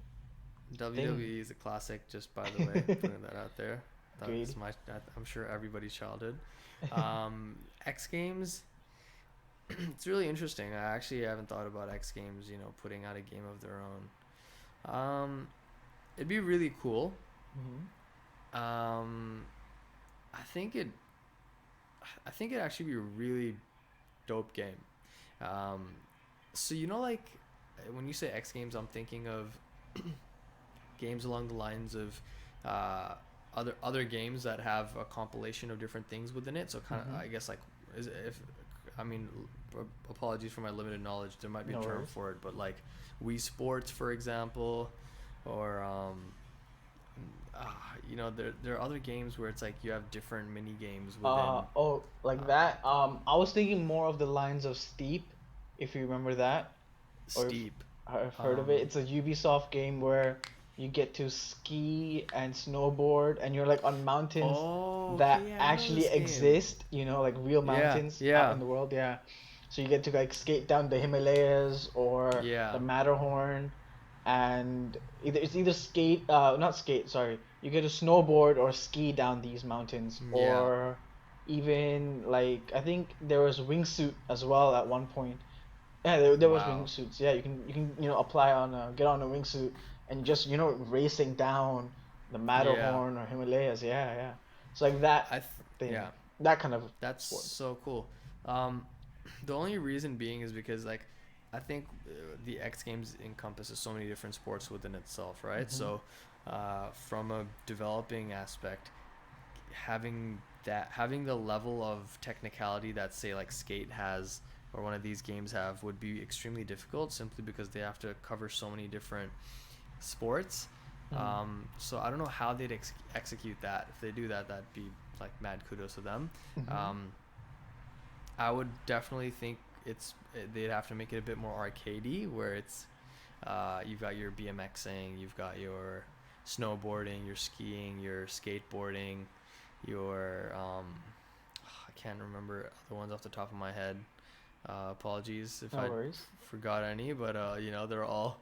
[SPEAKER 1] thing?
[SPEAKER 2] WWE is a classic. Just by the way, putting that out there.
[SPEAKER 1] Agreed.
[SPEAKER 2] I'm sure everybody's childhood. X Games. It's really interesting. I actually haven't thought about X Games. Putting out a game of their own. It'd be really cool.
[SPEAKER 1] Hmm.
[SPEAKER 2] Um, I think it. I think it'd actually be a really dope game. Um, so like when you say X Games, I'm thinking of games along the lines of uh, other games that have a compilation of different things within it. So kind of,
[SPEAKER 1] Hmm.
[SPEAKER 2] I guess like, is if I mean, apologies for my limited knowledge. There might be a
[SPEAKER 1] No
[SPEAKER 2] term
[SPEAKER 1] worries.
[SPEAKER 2] for it, but like Wii Sports, for example, or there are other games where it's like you have different mini games within
[SPEAKER 1] Oh, like
[SPEAKER 2] uh,
[SPEAKER 1] that. I was thinking more of the lines of Steep, if you remember that, or if
[SPEAKER 2] Steep.
[SPEAKER 1] I've heard of it.
[SPEAKER 2] Um,
[SPEAKER 1] It's a Ubisoft game where you get to ski and snowboard, and you're like on mountains
[SPEAKER 2] oh,
[SPEAKER 1] that
[SPEAKER 2] okay, yeah, I know
[SPEAKER 1] actually
[SPEAKER 2] this game.
[SPEAKER 1] exist, like real
[SPEAKER 2] Yeah,
[SPEAKER 1] mountains out
[SPEAKER 2] yeah,
[SPEAKER 1] in the world. Yeah. So you get to like skate down the Himalayas or the
[SPEAKER 2] yeah,
[SPEAKER 1] Matterhorn, and it's either skate, not skate, sorry. You get to snowboard or ski down these mountains,
[SPEAKER 2] yeah.
[SPEAKER 1] or even like I think there was wingsuit as well at one point. Yeah, there was
[SPEAKER 2] Wow.
[SPEAKER 1] wingsuits. Yeah, you can apply on get on a wingsuit and just racing down the
[SPEAKER 2] Yeah.
[SPEAKER 1] Matterhorn or Himalayas. Yeah, yeah. So like that
[SPEAKER 2] I th-
[SPEAKER 1] thing,
[SPEAKER 2] yeah.
[SPEAKER 1] that kind of
[SPEAKER 2] That's
[SPEAKER 1] sport.
[SPEAKER 2] so cool. Um, the only reason being is because like I think the X Games encompasses so many different sports within itself, right?
[SPEAKER 1] Hmm.
[SPEAKER 2] So, from a developing aspect, having the level of technicality that say like Skate has or one of these games have would be extremely difficult simply because they have to cover so many different sports.
[SPEAKER 1] Mm.
[SPEAKER 2] So I don't know how they'd execute that. If they do that, that'd be like mad kudos to them.
[SPEAKER 1] Hmm.
[SPEAKER 2] Um, I would definitely think they'd have to make it a bit more arcadey, where it's you've got your BMXing, you've got your snowboarding, your skiing, your skateboarding, your I can't remember the ones off the top of my head. Apologies if
[SPEAKER 1] No
[SPEAKER 2] I
[SPEAKER 1] worries.
[SPEAKER 2] forgot any, but they're all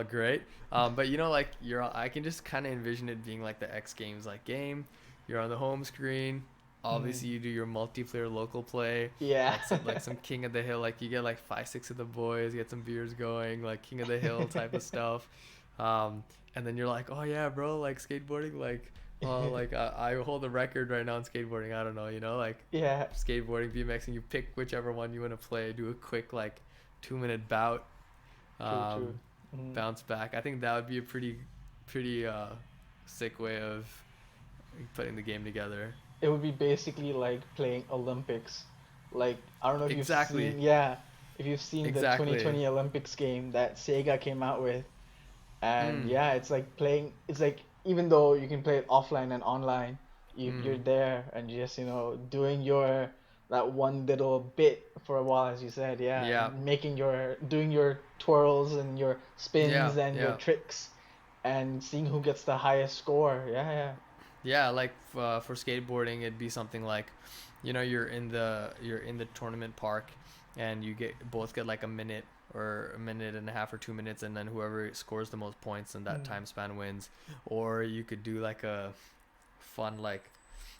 [SPEAKER 2] great. But like I can just kind of envision it being like the X Games like game. You're on the home screen.
[SPEAKER 1] Mm.
[SPEAKER 2] Obviously, you do your multiplayer local play,
[SPEAKER 1] Yeah.
[SPEAKER 2] like some King of the Hill. Like you get like 5, 6 of the boys, get some beers going, like King of the Hill type of stuff. Um, and then you're like, oh yeah, bro, like skateboarding, like I hold the record right now in skateboarding. I don't know, like
[SPEAKER 1] Yeah.
[SPEAKER 2] skateboarding, BMX, and you pick whichever one you want to play. Do a quick like 2 minute bout,
[SPEAKER 1] True, true.
[SPEAKER 2] um,
[SPEAKER 1] Mm.
[SPEAKER 2] bounce back. I think that would be a pretty sick way of putting the game together.
[SPEAKER 1] It would be basically like playing Olympics. Like I don't know if you've
[SPEAKER 2] Exactly,
[SPEAKER 1] seen, yeah, if you've seen the
[SPEAKER 2] exactly.
[SPEAKER 1] 2020 Olympics game that Sega came out with. And
[SPEAKER 2] Mm,
[SPEAKER 1] yeah, it's like playing. It's like even though you can play it offline and online, you're
[SPEAKER 2] mm.
[SPEAKER 1] there and you're just doing your that one little bit for a while, as you said. Yeah,
[SPEAKER 2] Yeah,
[SPEAKER 1] making your doing your twirls and your
[SPEAKER 2] yeah,
[SPEAKER 1] spins and your
[SPEAKER 2] yeah,
[SPEAKER 1] tricks, and seeing who gets the highest score. Yeah, yeah.
[SPEAKER 2] yeah. Like for skateboarding, it'd be something like, you're in the tournament park, and you both get like a minute or a minute and a half or 2 minutes, and then whoever scores the most points in that
[SPEAKER 1] Mm.
[SPEAKER 2] time span wins. Or you could do like a fun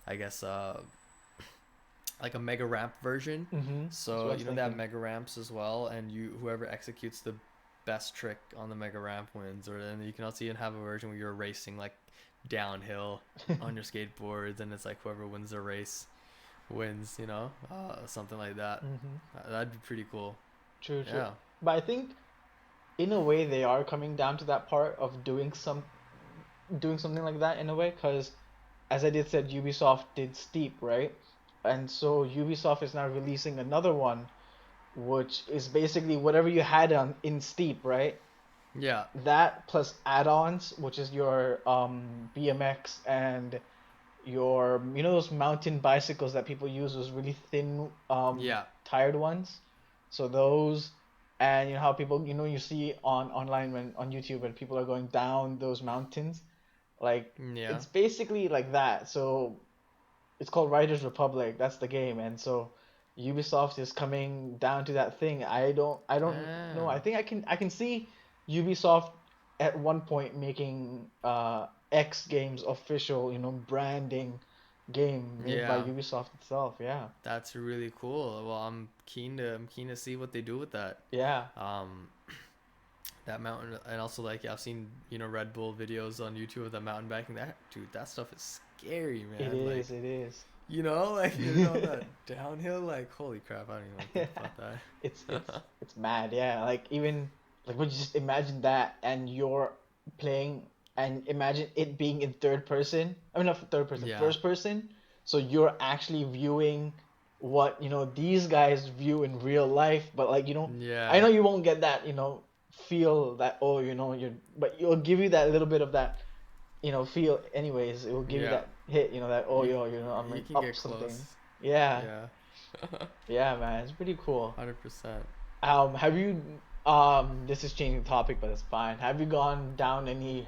[SPEAKER 2] I guess like a mega ramp version.
[SPEAKER 1] Mm-hmm. That's
[SPEAKER 2] So
[SPEAKER 1] what I was
[SPEAKER 2] they have
[SPEAKER 1] thinking.
[SPEAKER 2] mega ramps as well, and whoever executes the best trick on the mega ramp wins. Or then you can also even have a version where you're racing like downhill on your skateboards, and it's like whoever wins the race wins. Something like that.
[SPEAKER 1] Mm-hmm.
[SPEAKER 2] That'd be pretty cool.
[SPEAKER 1] True, true.
[SPEAKER 2] Yeah.
[SPEAKER 1] But I think in a way they are coming down to that part of doing something like that in a way, because as I did said, Ubisoft did Steep, right? And so Ubisoft is now releasing another one, which is basically whatever you had on in Steep, right?
[SPEAKER 2] Yeah.
[SPEAKER 1] That plus add-ons, which is your BMX and your those mountain bicycles that people use, those really thin
[SPEAKER 2] Yeah.
[SPEAKER 1] tired ones. So those, and how people you see on online when on YouTube when people are going down those mountains, like
[SPEAKER 2] Yeah.
[SPEAKER 1] it's basically like that. So it's called Riders Republic. That's the game, and so Ubisoft is coming down to that thing. I don't know. I
[SPEAKER 2] Ah.
[SPEAKER 1] think I can see Ubisoft at one point making X Games official, branding game made by
[SPEAKER 2] Yeah.
[SPEAKER 1] Ubisoft itself. Yeah.
[SPEAKER 2] That's really cool. Well, I'm keen to see what they do with that.
[SPEAKER 1] Yeah.
[SPEAKER 2] Um, that mountain, and also like, yeah, I've seen Red Bull videos on YouTube of the mountain biking. That dude, that stuff is scary,
[SPEAKER 1] It
[SPEAKER 2] man. Like,
[SPEAKER 1] is. It is.
[SPEAKER 2] like you're on that downhill. Like, holy crap, I don't even want to think about
[SPEAKER 1] It's it's
[SPEAKER 2] that.
[SPEAKER 1] it's mad, yeah. Like even like when you just imagine that and you're playing and imagine it being in third person. I mean not third person,
[SPEAKER 2] Yeah.
[SPEAKER 1] first person. So you're actually viewing what, these guys view in real life, but like, I
[SPEAKER 2] Yeah.
[SPEAKER 1] know you won't get that, feel that, oh, you're but it'll give you that little bit of that feel anyways. It will give you
[SPEAKER 2] Yeah.
[SPEAKER 1] that hit, that, oh
[SPEAKER 2] You
[SPEAKER 1] yo, I'm
[SPEAKER 2] you
[SPEAKER 1] like
[SPEAKER 2] can
[SPEAKER 1] up
[SPEAKER 2] get
[SPEAKER 1] something.
[SPEAKER 2] close.
[SPEAKER 1] Yeah.
[SPEAKER 2] Yeah.
[SPEAKER 1] Yeah, man, it's pretty cool.
[SPEAKER 2] 100%.
[SPEAKER 1] Have you this is changing topic, but it's fine. Have you gone down any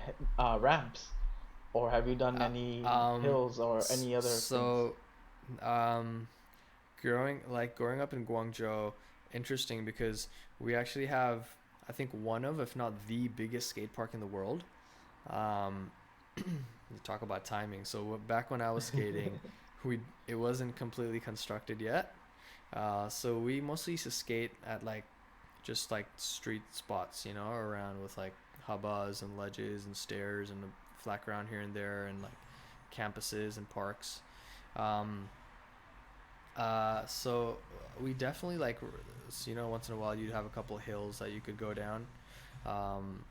[SPEAKER 1] ramps, or have you done
[SPEAKER 2] Uh,
[SPEAKER 1] any
[SPEAKER 2] um
[SPEAKER 1] hills or any other things?
[SPEAKER 2] so um growing up in Guangzhou, interesting because we actually have, I think, one of, if not the biggest skate park in the world. Um, you talk about timing. So back when I was skating, we it wasn't completely constructed yet. So we mostly used to skate at like just like street spots, around with like hubbas and ledges and stairs and a flat ground here and there and like campuses and parks. Um, so we definitely like, once in a while you'd have a couple of hills that you could go down. Um,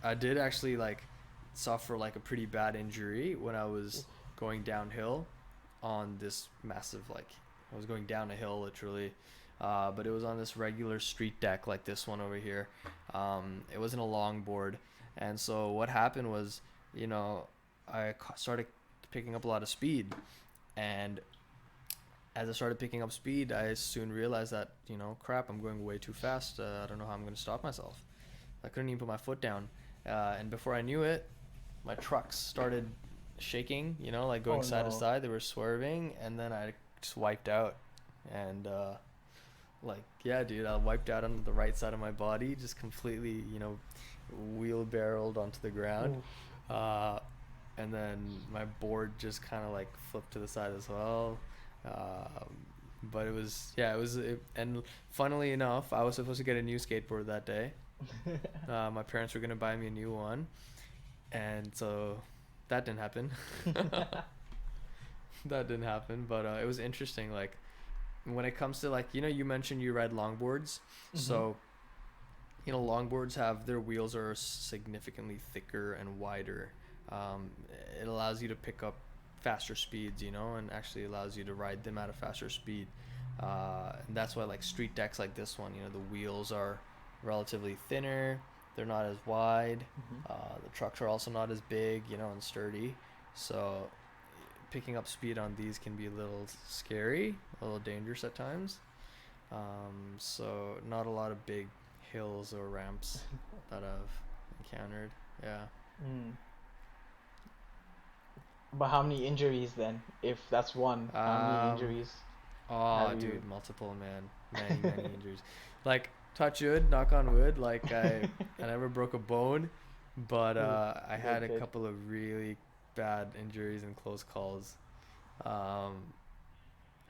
[SPEAKER 2] I did actually like suffer like a pretty bad injury when I was going downhill on this massive, like, I was going down a hill literally, but it was on this regular street deck like this one over here. It wasn't a longboard, and so what happened was, you know, I started picking up a lot of speed, and as I started picking up speed, I soon realized that, crap, I'm going way too fast. I don't know how I'm going to stop myself. I couldn't even put my foot down. And before I knew it, my trucks started shaking, like going
[SPEAKER 1] Oh
[SPEAKER 2] side to
[SPEAKER 1] no.
[SPEAKER 2] side. They were swerving, and then I just wiped out. And, like, yeah, dude, I wiped out on the right side of my body, just completely, wheelbarrowed onto the ground.
[SPEAKER 1] Oof.
[SPEAKER 2] Uh, and then my board just kind of like flipped to the side as well. Um, but and funnily enough, I was supposed to get a new skateboard that day. My parents were gonna buy me a new one, and so that didn't happen. That didn't happen, but it was interesting. Like when it comes to like, you mentioned you ride longboards,
[SPEAKER 1] Mhm.
[SPEAKER 2] so longboards have their wheels are significantly thicker and wider. Um, it allows you to pick up faster speeds, and actually allows you to ride them at a faster speed. And that's why like street decks like this one, the wheels are relatively thinner. They're not as wide.
[SPEAKER 1] Mhm.
[SPEAKER 2] The trucks are also not as big, and sturdy. So picking up speed on these can be a little scary, a little dangerous at times. So not a lot of big hills or ramps that I've encountered. Yeah.
[SPEAKER 1] Mm. But how many injuries then? If that's one, how many
[SPEAKER 2] Um.
[SPEAKER 1] injuries
[SPEAKER 2] Oh,
[SPEAKER 1] have you?
[SPEAKER 2] dude, multiple, man, many injuries. Like touch wood, knock on wood. Like I never broke a bone, but
[SPEAKER 1] Ooh,
[SPEAKER 2] I had
[SPEAKER 1] good,
[SPEAKER 2] a
[SPEAKER 1] good.
[SPEAKER 2] couple of really bad injuries and close calls. Um,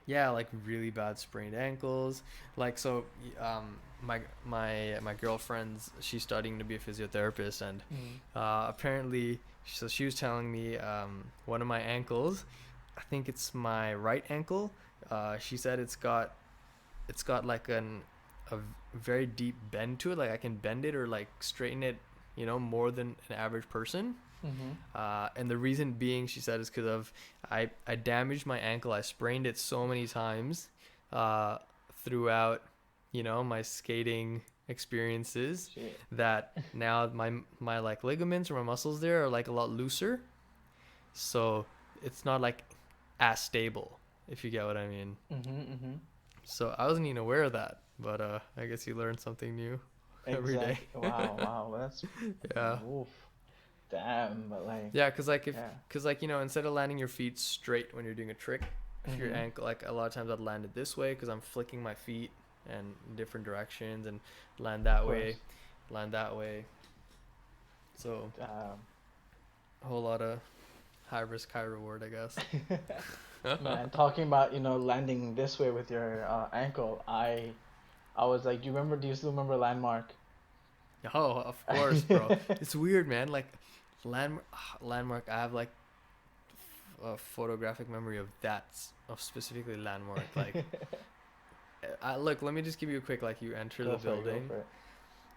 [SPEAKER 2] yeah, like really bad sprained ankles. Like so, my girlfriend's, she's studying to be a physiotherapist, and
[SPEAKER 1] Mm.
[SPEAKER 2] apparently, so she was telling me one of my ankles, I think it's my right ankle. She said it's got like a very deep bend to it. Like I can bend it or like straighten it, more than an average person.
[SPEAKER 1] Mhm.
[SPEAKER 2] And the reason being, she said, is because of I damaged my ankle. I sprained it so many times uh, throughout, my skating experiences,
[SPEAKER 1] Shit.
[SPEAKER 2] that now my like ligaments or my muscles there are like a lot looser. So it's not like as stable, if you get what I mean.
[SPEAKER 1] Mhm. Mhm.
[SPEAKER 2] So I wasn't even aware of that, but I guess you learn something new every day.
[SPEAKER 1] Exactly. Wow. Wow. That's
[SPEAKER 2] Yeah.
[SPEAKER 1] oof. Damn. But like,
[SPEAKER 2] Yeah, cause like
[SPEAKER 1] yeah.
[SPEAKER 2] instead of landing your feet straight when you're doing a trick, if your
[SPEAKER 1] Mhm.
[SPEAKER 2] ankle, like a lot of times I'd land it this way because I'm flicking my feet and in different directions, and land
[SPEAKER 1] Of
[SPEAKER 2] that way,
[SPEAKER 1] course.
[SPEAKER 2] land that way. So
[SPEAKER 1] Damn.
[SPEAKER 2] a whole lot of high risk, high reward, I guess.
[SPEAKER 1] Man, talking about landing this way with your ankle, I was like, do you still remember Landmark?
[SPEAKER 2] Oh, of course, bro. It's weird, man. Like landmark. I have like a photographic memory of of specifically landmark. Like, look, let me just give you a quick, like, you enter the
[SPEAKER 1] Go for it. Go
[SPEAKER 2] building.
[SPEAKER 1] for it.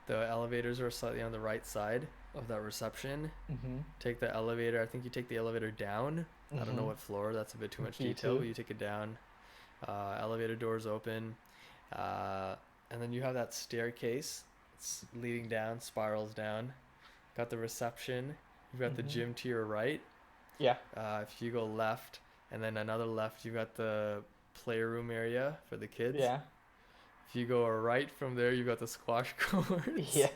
[SPEAKER 2] The elevators are slightly on the right side of that reception.
[SPEAKER 1] Mhm.
[SPEAKER 2] Take the elevator. I think you take the elevator down. I don't know
[SPEAKER 1] Mhm.
[SPEAKER 2] what floor. That's a bit too much detail,
[SPEAKER 1] B2.
[SPEAKER 2] but you take it down. Elevator doors open. Uh, and then you have that staircase. It's leading down, spirals down. Got the reception. you've got the
[SPEAKER 1] Mhm.
[SPEAKER 2] gym to your right.
[SPEAKER 1] Yeah.
[SPEAKER 2] If you go left and then another left, you've got the playroom area for the kids.
[SPEAKER 1] Yeah.
[SPEAKER 2] If you go right from there, you've got the squash courts.
[SPEAKER 1] Yeah.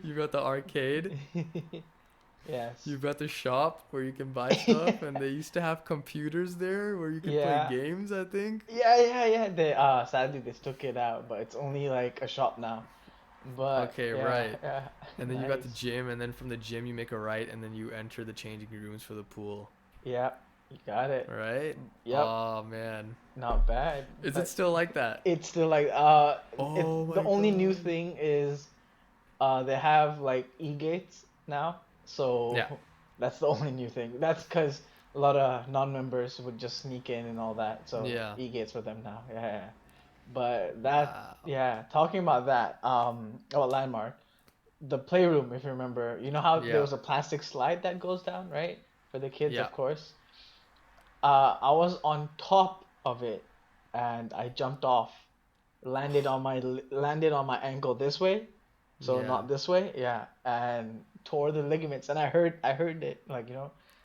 [SPEAKER 2] You've got the arcade.
[SPEAKER 1] Yes.
[SPEAKER 2] You've got the shop where you can buy stuff, and they used to have computers there where you could play
[SPEAKER 1] Yeah.
[SPEAKER 2] games, I think.
[SPEAKER 1] Yeah. They sadly they took it out, but it's only like a shop now. But
[SPEAKER 2] Okay,
[SPEAKER 1] yeah,
[SPEAKER 2] right.
[SPEAKER 1] yeah.
[SPEAKER 2] And then you got the
[SPEAKER 1] Nice.
[SPEAKER 2] gym, and then from the gym you make a right, and then you enter the changing rooms for the pool.
[SPEAKER 1] Yeah, you got it.
[SPEAKER 2] Right?
[SPEAKER 1] Yep,
[SPEAKER 2] Oh man.
[SPEAKER 1] not bad.
[SPEAKER 2] Is it
[SPEAKER 1] But
[SPEAKER 2] still like that?
[SPEAKER 1] it's still like it's
[SPEAKER 2] Oh
[SPEAKER 1] the
[SPEAKER 2] my
[SPEAKER 1] only new
[SPEAKER 2] god.
[SPEAKER 1] thing is they have like e-gates now.
[SPEAKER 2] Yeah.
[SPEAKER 1] So that's the only new thing. That's because a lot of non-members would just sneak in and all that. So
[SPEAKER 2] Yeah.
[SPEAKER 1] e-gates for them now. Yeah. Yeah. But that,
[SPEAKER 2] Wow.
[SPEAKER 1] yeah, talking about that, about Landmark, the playroom, if you remember, you know how there
[SPEAKER 2] Yeah.
[SPEAKER 1] was a plastic slide that goes down, right? For the kids,
[SPEAKER 2] Yeah.
[SPEAKER 1] of course. I was on top of it and I jumped off, landed on my ankle this way, so
[SPEAKER 2] Yeah.
[SPEAKER 1] not this way, yeah, and tore the ligaments. And I heard it, like,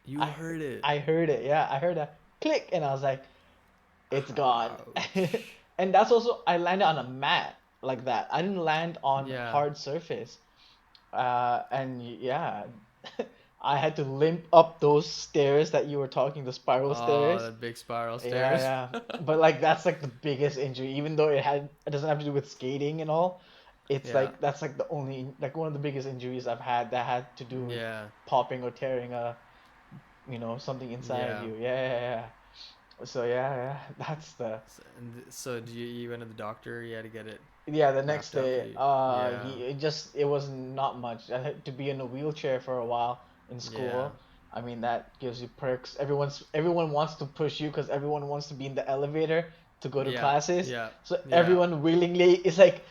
[SPEAKER 2] You
[SPEAKER 1] I
[SPEAKER 2] heard it.
[SPEAKER 1] I heard it, yeah, I heard a click, and I was like, it's gone.
[SPEAKER 2] Ouch.
[SPEAKER 1] And that's also, I landed on a mat like that. I didn't land on
[SPEAKER 2] Yeah.
[SPEAKER 1] hard surface. And yeah, I had to limp up those stairs that you were talking, the spiral
[SPEAKER 2] Oh,
[SPEAKER 1] stairs.
[SPEAKER 2] the big spiral
[SPEAKER 1] Yeah,
[SPEAKER 2] stairs.
[SPEAKER 1] yeah. But like that's like the biggest injury, even though it doesn't have to do with skating and all. It's
[SPEAKER 2] Yeah.
[SPEAKER 1] like that's like the only, like one of the biggest injuries I've had that had to do with
[SPEAKER 2] Yeah.
[SPEAKER 1] popping or tearing something inside
[SPEAKER 2] Yeah.
[SPEAKER 1] you. Yeah. So yeah, that's the
[SPEAKER 2] So do you went to the doctor? You had to get it
[SPEAKER 1] yeah, the next
[SPEAKER 2] wrapped up.
[SPEAKER 1] day,
[SPEAKER 2] Yeah.
[SPEAKER 1] it was not much. I had to be in a wheelchair for a while in
[SPEAKER 2] Yeah.
[SPEAKER 1] school. I mean, that gives you perks. Everyone wants to push you because everyone wants to be in the elevator to go to
[SPEAKER 2] Yeah.
[SPEAKER 1] classes.
[SPEAKER 2] Yeah.
[SPEAKER 1] So
[SPEAKER 2] Yeah.
[SPEAKER 1] everyone willingly, it's like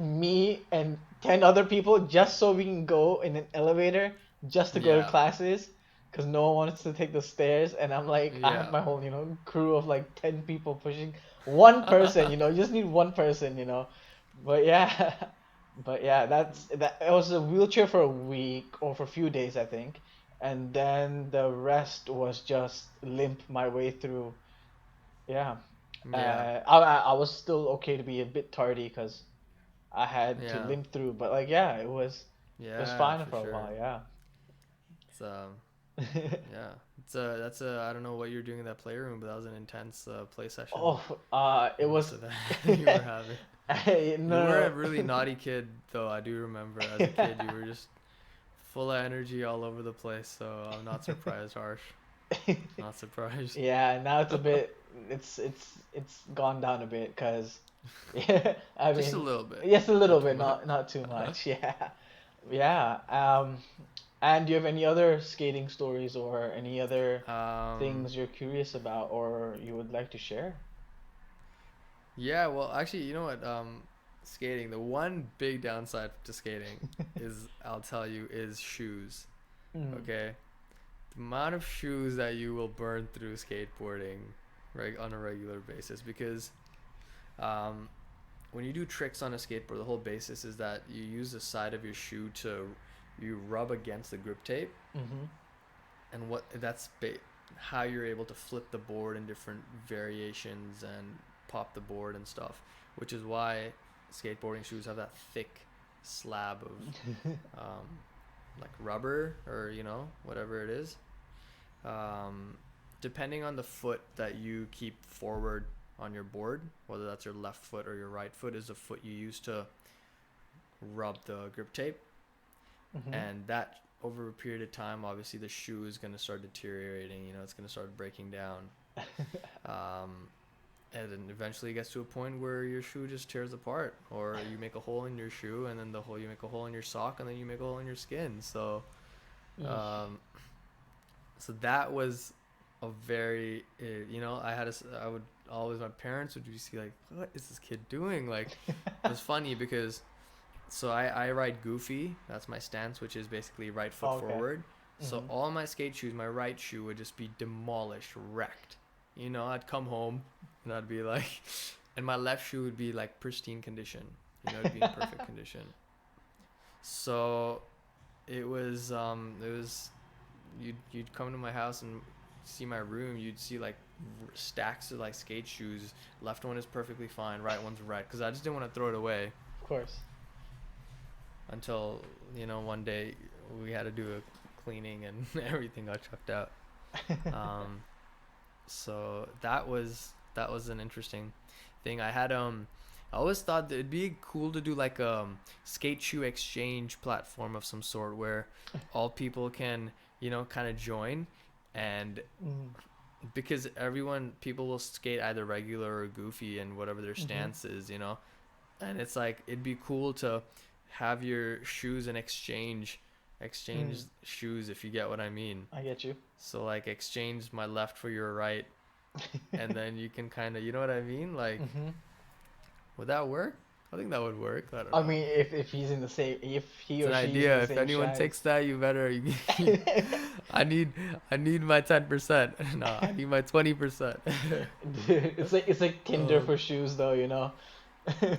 [SPEAKER 1] me and 10 other people just so we can go in an elevator just to go to
[SPEAKER 2] Yeah.
[SPEAKER 1] classes because no one wants to take the stairs. And I'm like, I have
[SPEAKER 2] Yeah.
[SPEAKER 1] my whole, crew of like 10 people pushing one person, you just need one person, But yeah, but yeah, that. It was a wheelchair for a week or for a few days, I think. And then the rest was just limp my way through. Yeah.
[SPEAKER 2] Yeah.
[SPEAKER 1] I was still okay to be a bit tardy because I had to
[SPEAKER 2] Yeah.
[SPEAKER 1] limp through, but like yeah, it was
[SPEAKER 2] Yeah,
[SPEAKER 1] fine
[SPEAKER 2] for
[SPEAKER 1] for a
[SPEAKER 2] sure.
[SPEAKER 1] while, yeah.
[SPEAKER 2] It's yeah. That's a I don't know what you're doing in that playroom, but that was an intense play session
[SPEAKER 1] Oh, it
[SPEAKER 2] you must
[SPEAKER 1] was
[SPEAKER 2] have you were having. You were a
[SPEAKER 1] no,
[SPEAKER 2] really naughty kid though. I do remember as a kid you were just full of energy all over the place, so I'm not surprised, Harsh.
[SPEAKER 1] no.
[SPEAKER 2] Not surprised.
[SPEAKER 1] Yeah, now it's a bit, it's gone down a bit because yeah, I
[SPEAKER 2] Just a
[SPEAKER 1] mean,
[SPEAKER 2] little bit.
[SPEAKER 1] just a little
[SPEAKER 2] Not too
[SPEAKER 1] bit,
[SPEAKER 2] much.
[SPEAKER 1] not too much. Yeah. Yeah. And do you have any other skating stories or any other
[SPEAKER 2] um
[SPEAKER 1] things you're curious about or you would like to share?
[SPEAKER 2] yeah, well actually you know what? Skating, the one big downside to skating is I'll tell you is shoes.
[SPEAKER 1] Mm.
[SPEAKER 2] Okay? The amount of shoes that you will burn through skateboarding on a regular basis because um, when you do tricks on a skateboard, the whole basis is that you use the side of your shoe to you rub against the grip tape,
[SPEAKER 1] Mm-hmm.
[SPEAKER 2] and how you're able to flip the board in different variations and pop the board and stuff, which is why skateboarding shoes have that thick slab of like rubber or whatever it is. um, Depending on the foot that you keep forward on your board, whether that's your left foot or your right foot, is the foot you use to rub the grip tape.
[SPEAKER 1] Mm-hmm.
[SPEAKER 2] And that over a period of time, obviously the shoe is going to start deteriorating. It's going to start breaking down. Um, and then eventually it gets to a point where your shoe just tears apart, or you make a hole in your shoe, and then you make a hole in your sock, and then you make a hole in your skin. So
[SPEAKER 1] Eesh.
[SPEAKER 2] um, so that was a very I would always, my parents would just see like, what is this kid doing? Like, it was funny because I ride goofy. That's my stance, which is basically right foot
[SPEAKER 1] Okay.
[SPEAKER 2] forward. So
[SPEAKER 1] Mm-hmm.
[SPEAKER 2] all my skate shoes, my right shoe would just be demolished, wrecked. I'd come home and I'd be like, and my left shoe would be like pristine condition. It'd be in perfect condition. So it was you'd come to my house and see my room. You'd see like stacks of like skate shoes. Left one is perfectly fine. Right one's red because I just didn't want to throw it away
[SPEAKER 1] Of course.
[SPEAKER 2] until one day we had to do a cleaning and everything got chucked out. Um, so that was an interesting thing. I always thought that it'd be cool to do like a skate shoe exchange platform of some sort where all people can kind of join, and
[SPEAKER 1] Mm.
[SPEAKER 2] because people will skate either regular or goofy and whatever their
[SPEAKER 1] Mm-hmm.
[SPEAKER 2] stance is, and it's like it'd be cool to have your shoes and exchange
[SPEAKER 1] Mm.
[SPEAKER 2] shoes, if you get what I mean.
[SPEAKER 1] I get you.
[SPEAKER 2] So like exchange my left for your right, and then you can kind of, you know what I mean? Like,
[SPEAKER 1] Mm-hmm.
[SPEAKER 2] would that work? I think that would work. I don't
[SPEAKER 1] I
[SPEAKER 2] know.
[SPEAKER 1] mean, if he's in the same, if he
[SPEAKER 2] It's
[SPEAKER 1] or
[SPEAKER 2] an
[SPEAKER 1] she's in
[SPEAKER 2] idea.
[SPEAKER 1] the
[SPEAKER 2] If
[SPEAKER 1] same
[SPEAKER 2] anyone
[SPEAKER 1] size.
[SPEAKER 2] takes that, you better. I need my 10%. No, I need my 20%.
[SPEAKER 1] Dude, it's like Tinder
[SPEAKER 2] um,
[SPEAKER 1] for shoes, though,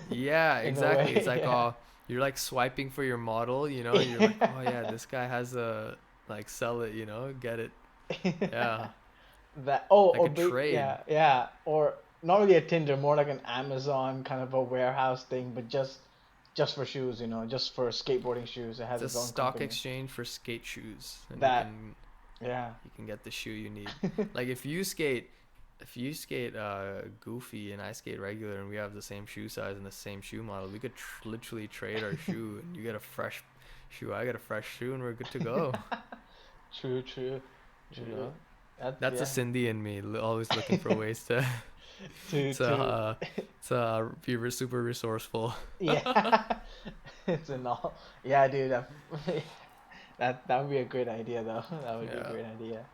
[SPEAKER 2] yeah,
[SPEAKER 1] in a
[SPEAKER 2] exactly. It's
[SPEAKER 1] way.
[SPEAKER 2] like,
[SPEAKER 1] Yeah.
[SPEAKER 2] oh, you're like swiping for your model. You're like, oh yeah, this guy has a like sell it. Get it. Yeah,
[SPEAKER 1] That oh
[SPEAKER 2] like
[SPEAKER 1] or
[SPEAKER 2] a trade.
[SPEAKER 1] yeah, yeah, or not really a Tinder, more like an Amazon kind of a warehouse thing, but just for shoes, just for skateboarding shoes. It
[SPEAKER 2] It's
[SPEAKER 1] has
[SPEAKER 2] a
[SPEAKER 1] its own
[SPEAKER 2] stock
[SPEAKER 1] company.
[SPEAKER 2] exchange for skate shoes, and you
[SPEAKER 1] That
[SPEAKER 2] can
[SPEAKER 1] yeah.
[SPEAKER 2] you can get the shoe you need. Like if you skate goofy and I skate regular and we have the same shoe size and the same shoe model, we could literally trade our shoe, and you get a fresh shoe, I get a fresh shoe, and we're good to go.
[SPEAKER 1] True, true,
[SPEAKER 2] You
[SPEAKER 1] true.
[SPEAKER 2] know,
[SPEAKER 1] That's
[SPEAKER 2] that's a
[SPEAKER 1] yeah.
[SPEAKER 2] Cindy in me, always looking for ways to
[SPEAKER 1] To
[SPEAKER 2] to
[SPEAKER 1] to
[SPEAKER 2] uh, be super resourceful.
[SPEAKER 1] yeah. It's an all yeah, dude. That would be a great idea though. That would be a
[SPEAKER 2] Yeah.
[SPEAKER 1] great idea.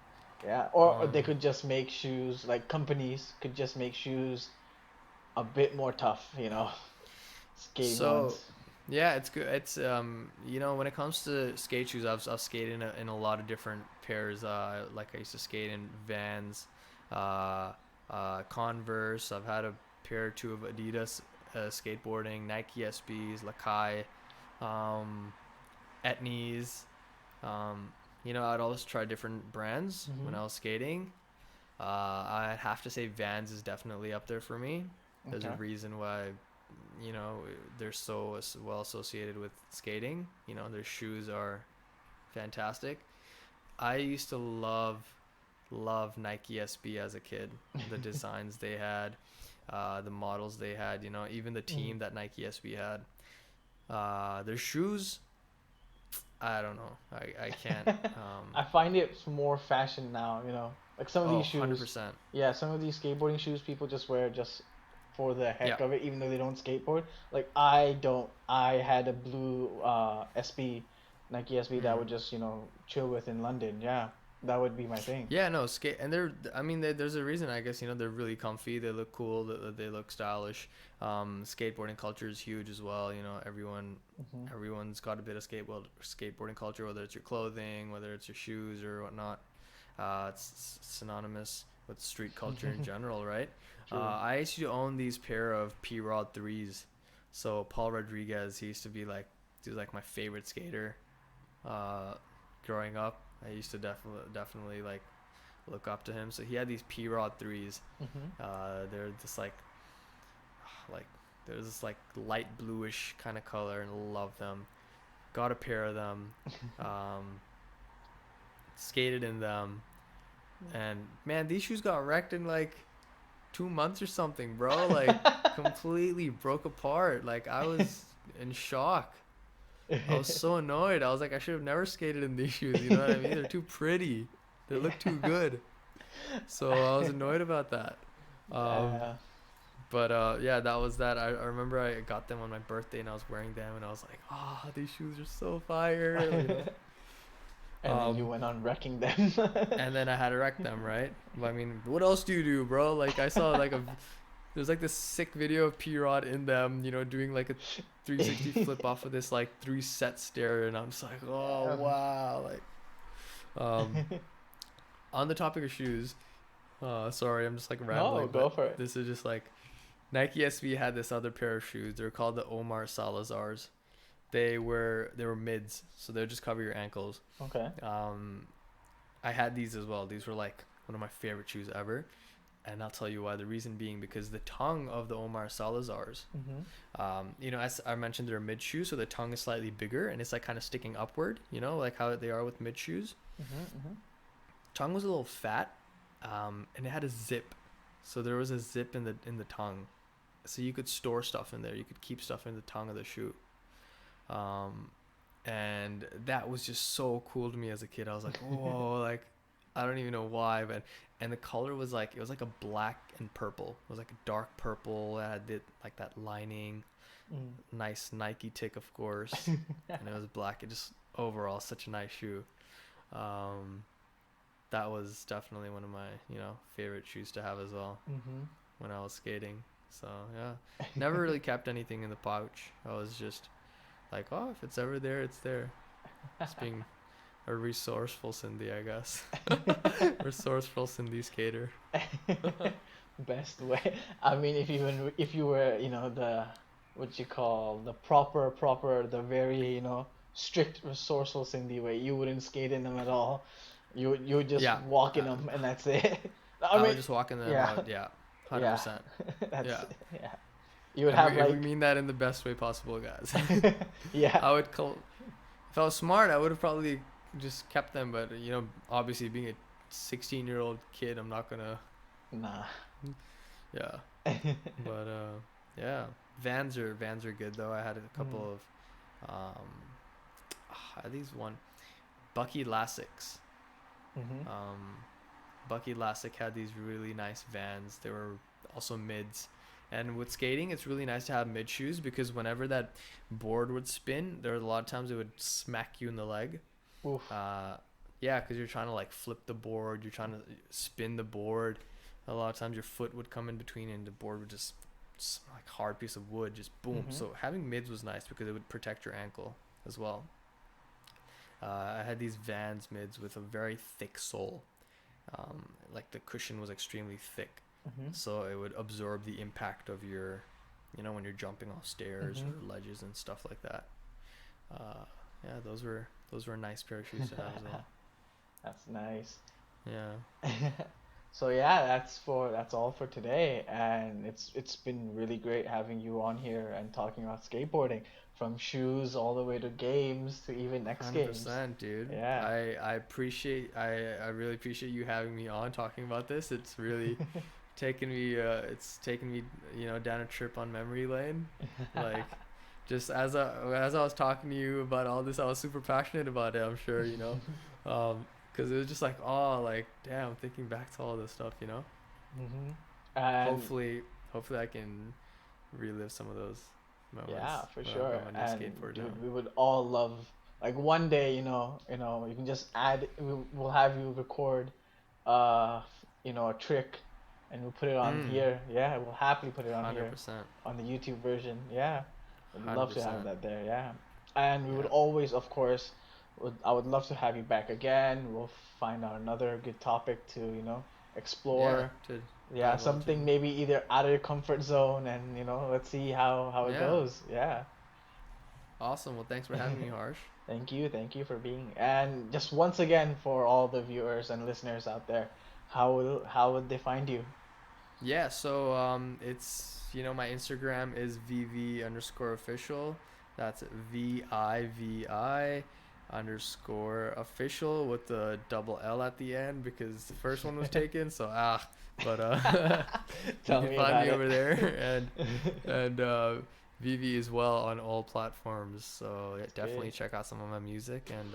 [SPEAKER 1] Yeah, or they
[SPEAKER 2] Um.
[SPEAKER 1] could just make shoes, like companies could just make shoes a bit more tough, skating
[SPEAKER 2] So
[SPEAKER 1] ones.
[SPEAKER 2] yeah, it's good. It's when it comes to skate shoes, I've skated in a lot of different pairs. Like I used to skate in Vans, uh, Converse. I've had a pair or two of Adidas skateboarding, Nike SBs, Lakai, um, Etnies. I'd always try different brands when
[SPEAKER 1] Mm-hmm.
[SPEAKER 2] I was skating. I'd have to say Vans is definitely up there for me. There's a
[SPEAKER 1] Okay.
[SPEAKER 2] reason why, you know, they're so well associated with skating. Their shoes are fantastic. I used to love Nike SB as a kid. The designs they had, the models they had. Even the
[SPEAKER 1] Mm.
[SPEAKER 2] team that Nike SB had. Their shoes, I don't know. I can't.
[SPEAKER 1] I find it's more fashion now, Like some of
[SPEAKER 2] Oh,
[SPEAKER 1] these shoes,
[SPEAKER 2] 100%.
[SPEAKER 1] yeah, some of these skateboarding shoes people just wear just for the
[SPEAKER 2] Yeah.
[SPEAKER 1] heck of it, even though they don't skateboard. Like I don't. I had a blue SB, Nike SB that I
[SPEAKER 2] Mm.
[SPEAKER 1] would just chill with in London. Yeah, that would be my thing.
[SPEAKER 2] Yeah, no, skate, and I mean, there's a reason, I guess, they're really comfy, they look cool, they look stylish. Skateboarding culture is huge as well,
[SPEAKER 1] Hmm.
[SPEAKER 2] everyone's got a bit of skateboarding culture, whether it's your clothing, whether it's your shoes or whatnot. It's synonymous with street culture in general, right?
[SPEAKER 1] True.
[SPEAKER 2] I used to own these pair of P-Rod 3s. So Paul Rodriguez, he was like my favorite skater uh, growing up. I used to definitely like look up to him. So he had these P-Rod 3s.
[SPEAKER 1] Hmm.
[SPEAKER 2] They're just like there's this like light bluish kind of color, and love them. Got a pair of them. Um, Skated in them, and man, these shoes got wrecked in like 2 months or something, bro. Like completely broke apart. Like I was in shock. I was so annoyed. I was like, I should have never skated in these shoes. You know what I mean? They're too pretty. They look too
[SPEAKER 1] Yeah.
[SPEAKER 2] good. So I was annoyed about that. Um,
[SPEAKER 1] Yeah.
[SPEAKER 2] but yeah, that was that. I remember I got them on my birthday and I was wearing them and I was like, oh, these shoes are so fire.
[SPEAKER 1] And then you
[SPEAKER 2] Um,
[SPEAKER 1] went on wrecking them.
[SPEAKER 2] and then I had to wreck them, right? But I mean, what else do you do, bro? Like I saw there's like this sick video of P Rod in them, doing like a 360 flip off of this like three set stair, and I'm just like, oh
[SPEAKER 1] Um,
[SPEAKER 2] wow, like um, on the topic of shoes, sorry, I'm just like
[SPEAKER 1] no,
[SPEAKER 2] rambling,
[SPEAKER 1] go
[SPEAKER 2] but
[SPEAKER 1] for it.
[SPEAKER 2] this is just like Nike SB had this other pair of shoes. They're called the Omar Salazars. They were mids, so they'll just cover your ankles.
[SPEAKER 1] Okay.
[SPEAKER 2] Um, I had these as well. These were like one of my favorite shoes ever, and I'll tell you why. The reason being because the tongue of the Omar Salazars,
[SPEAKER 1] Mhm.
[SPEAKER 2] as I mentioned, they're mid shoes, so the tongue is slightly bigger and it's like kind of sticking upward. Like how they are with mid shoes.
[SPEAKER 1] Mhm. Mhm.
[SPEAKER 2] Tongue was a little fat, and it had a zip, so there was a zip in the tongue, so you could store stuff in there. You could keep stuff in the tongue of the shoe. Um, and that was just so cool to me as a kid. I was like, whoa, like I don't even know why, but and the color was like it was like a black and purple. It was like a dark purple. It had like that lining, nice Nike tick, of course,
[SPEAKER 1] Mm.
[SPEAKER 2] and it was black. It just overall such a nice shoe. Um, that was definitely one of my favorite shoes to have as well
[SPEAKER 1] Mhm.
[SPEAKER 2] when I was skating. So yeah, never really kept anything in the pouch. I was just like, oh, if it's ever there, it's there. Just being a resourceful Cindy, I guess. Resourceful Cindy skater.
[SPEAKER 1] Best way. I mean, if you were, the what you call the proper, the very, strict resourceful Cindy way, you wouldn't skate in them at all. You would just
[SPEAKER 2] Yeah,
[SPEAKER 1] walk in them and that's it. I
[SPEAKER 2] I
[SPEAKER 1] mean,
[SPEAKER 2] would just walk in them
[SPEAKER 1] yeah,
[SPEAKER 2] out. Yeah,
[SPEAKER 1] yeah,
[SPEAKER 2] 100%.
[SPEAKER 1] that's
[SPEAKER 2] Yeah,
[SPEAKER 1] yeah. You would
[SPEAKER 2] and
[SPEAKER 1] have
[SPEAKER 2] we
[SPEAKER 1] like,
[SPEAKER 2] mean that in the best way possible, guys.
[SPEAKER 1] yeah,
[SPEAKER 2] I would call. If I was smart, I would have probably just kept them. But obviously being a 16-year-old kid, I'm not gonna.
[SPEAKER 1] nah.
[SPEAKER 2] Yeah, but yeah, Vans are good though. I had a
[SPEAKER 1] Mm.
[SPEAKER 2] couple of I had these one Bucky Lassics.
[SPEAKER 1] Mhm.
[SPEAKER 2] Um, Bucky Lassick had these really nice Vans. They were also mids. And with skating, it's really nice to have mid shoes because whenever that board would spin, there were a lot of times it would smack you in the leg.
[SPEAKER 1] Oof.
[SPEAKER 2] Uh, yeah, because you're trying to like flip the board, you're trying to spin the board. A lot of times your foot would come in between and the board would just like hard piece of wood, just boom.
[SPEAKER 1] Mhm.
[SPEAKER 2] So having mids was nice because it would protect your ankle as well. I had these Vans mids with a very thick sole. Like the cushion was extremely thick,
[SPEAKER 1] Mhm.
[SPEAKER 2] so it would absorb the impact of your, when you're jumping off stairs
[SPEAKER 1] Mhm.
[SPEAKER 2] or ledges and stuff like that. Uh, yeah, those were a nice pair of shoes to have as well.
[SPEAKER 1] That's nice.
[SPEAKER 2] Yeah,
[SPEAKER 1] So yeah, that's all for today, and it's been really great having you on here and talking about skateboarding, from shoes all the way to games to even X Games.
[SPEAKER 2] 100%, dude.
[SPEAKER 1] Yeah.
[SPEAKER 2] I really appreciate you having me on talking about this. It's really taken me down a trip on memory lane. Like just as I was talking to you about all this, I was super passionate about it. I'm sure because it was just like, oh, like damn, thinking back to all this stuff.
[SPEAKER 1] Hmm. And
[SPEAKER 2] Hopefully, hopefully I can relive some of those moments
[SPEAKER 1] yeah, for
[SPEAKER 2] when I've
[SPEAKER 1] sure.
[SPEAKER 2] got my new
[SPEAKER 1] And
[SPEAKER 2] skateboard now.
[SPEAKER 1] dude, we would all love, like, one day, you can just we'll have you record, a trick, and we'll put it on
[SPEAKER 2] Mm,
[SPEAKER 1] here. Yeah, we'll happily put it on here,
[SPEAKER 2] 100%,
[SPEAKER 1] on the YouTube version. Yeah, I'd love to have
[SPEAKER 2] 100%.
[SPEAKER 1] that there. Yeah, and we would
[SPEAKER 2] Yeah.
[SPEAKER 1] always, of course, I would love to have you back again. We'll find out another good topic to,
[SPEAKER 2] Yeah,
[SPEAKER 1] explore.
[SPEAKER 2] to
[SPEAKER 1] Yeah,
[SPEAKER 2] dive
[SPEAKER 1] something
[SPEAKER 2] into.
[SPEAKER 1] maybe either out of your comfort zone, and let's see how it
[SPEAKER 2] Yeah.
[SPEAKER 1] goes. Yeah.
[SPEAKER 2] Awesome. Well, thanks for having me, Harsh.
[SPEAKER 1] Thank you for being. And just once again, for all the viewers and listeners out there, how would they find you?
[SPEAKER 2] Yeah, so it's my Instagram is VV_official. That's VIVI underscore official with the double L at the end because the first one was taken. So but you
[SPEAKER 1] Tell
[SPEAKER 2] can
[SPEAKER 1] me
[SPEAKER 2] find
[SPEAKER 1] about
[SPEAKER 2] me
[SPEAKER 1] it.
[SPEAKER 2] over there and VV as well on all platforms. So yeah,
[SPEAKER 1] That's
[SPEAKER 2] definitely
[SPEAKER 1] great.
[SPEAKER 2] check out some of my music and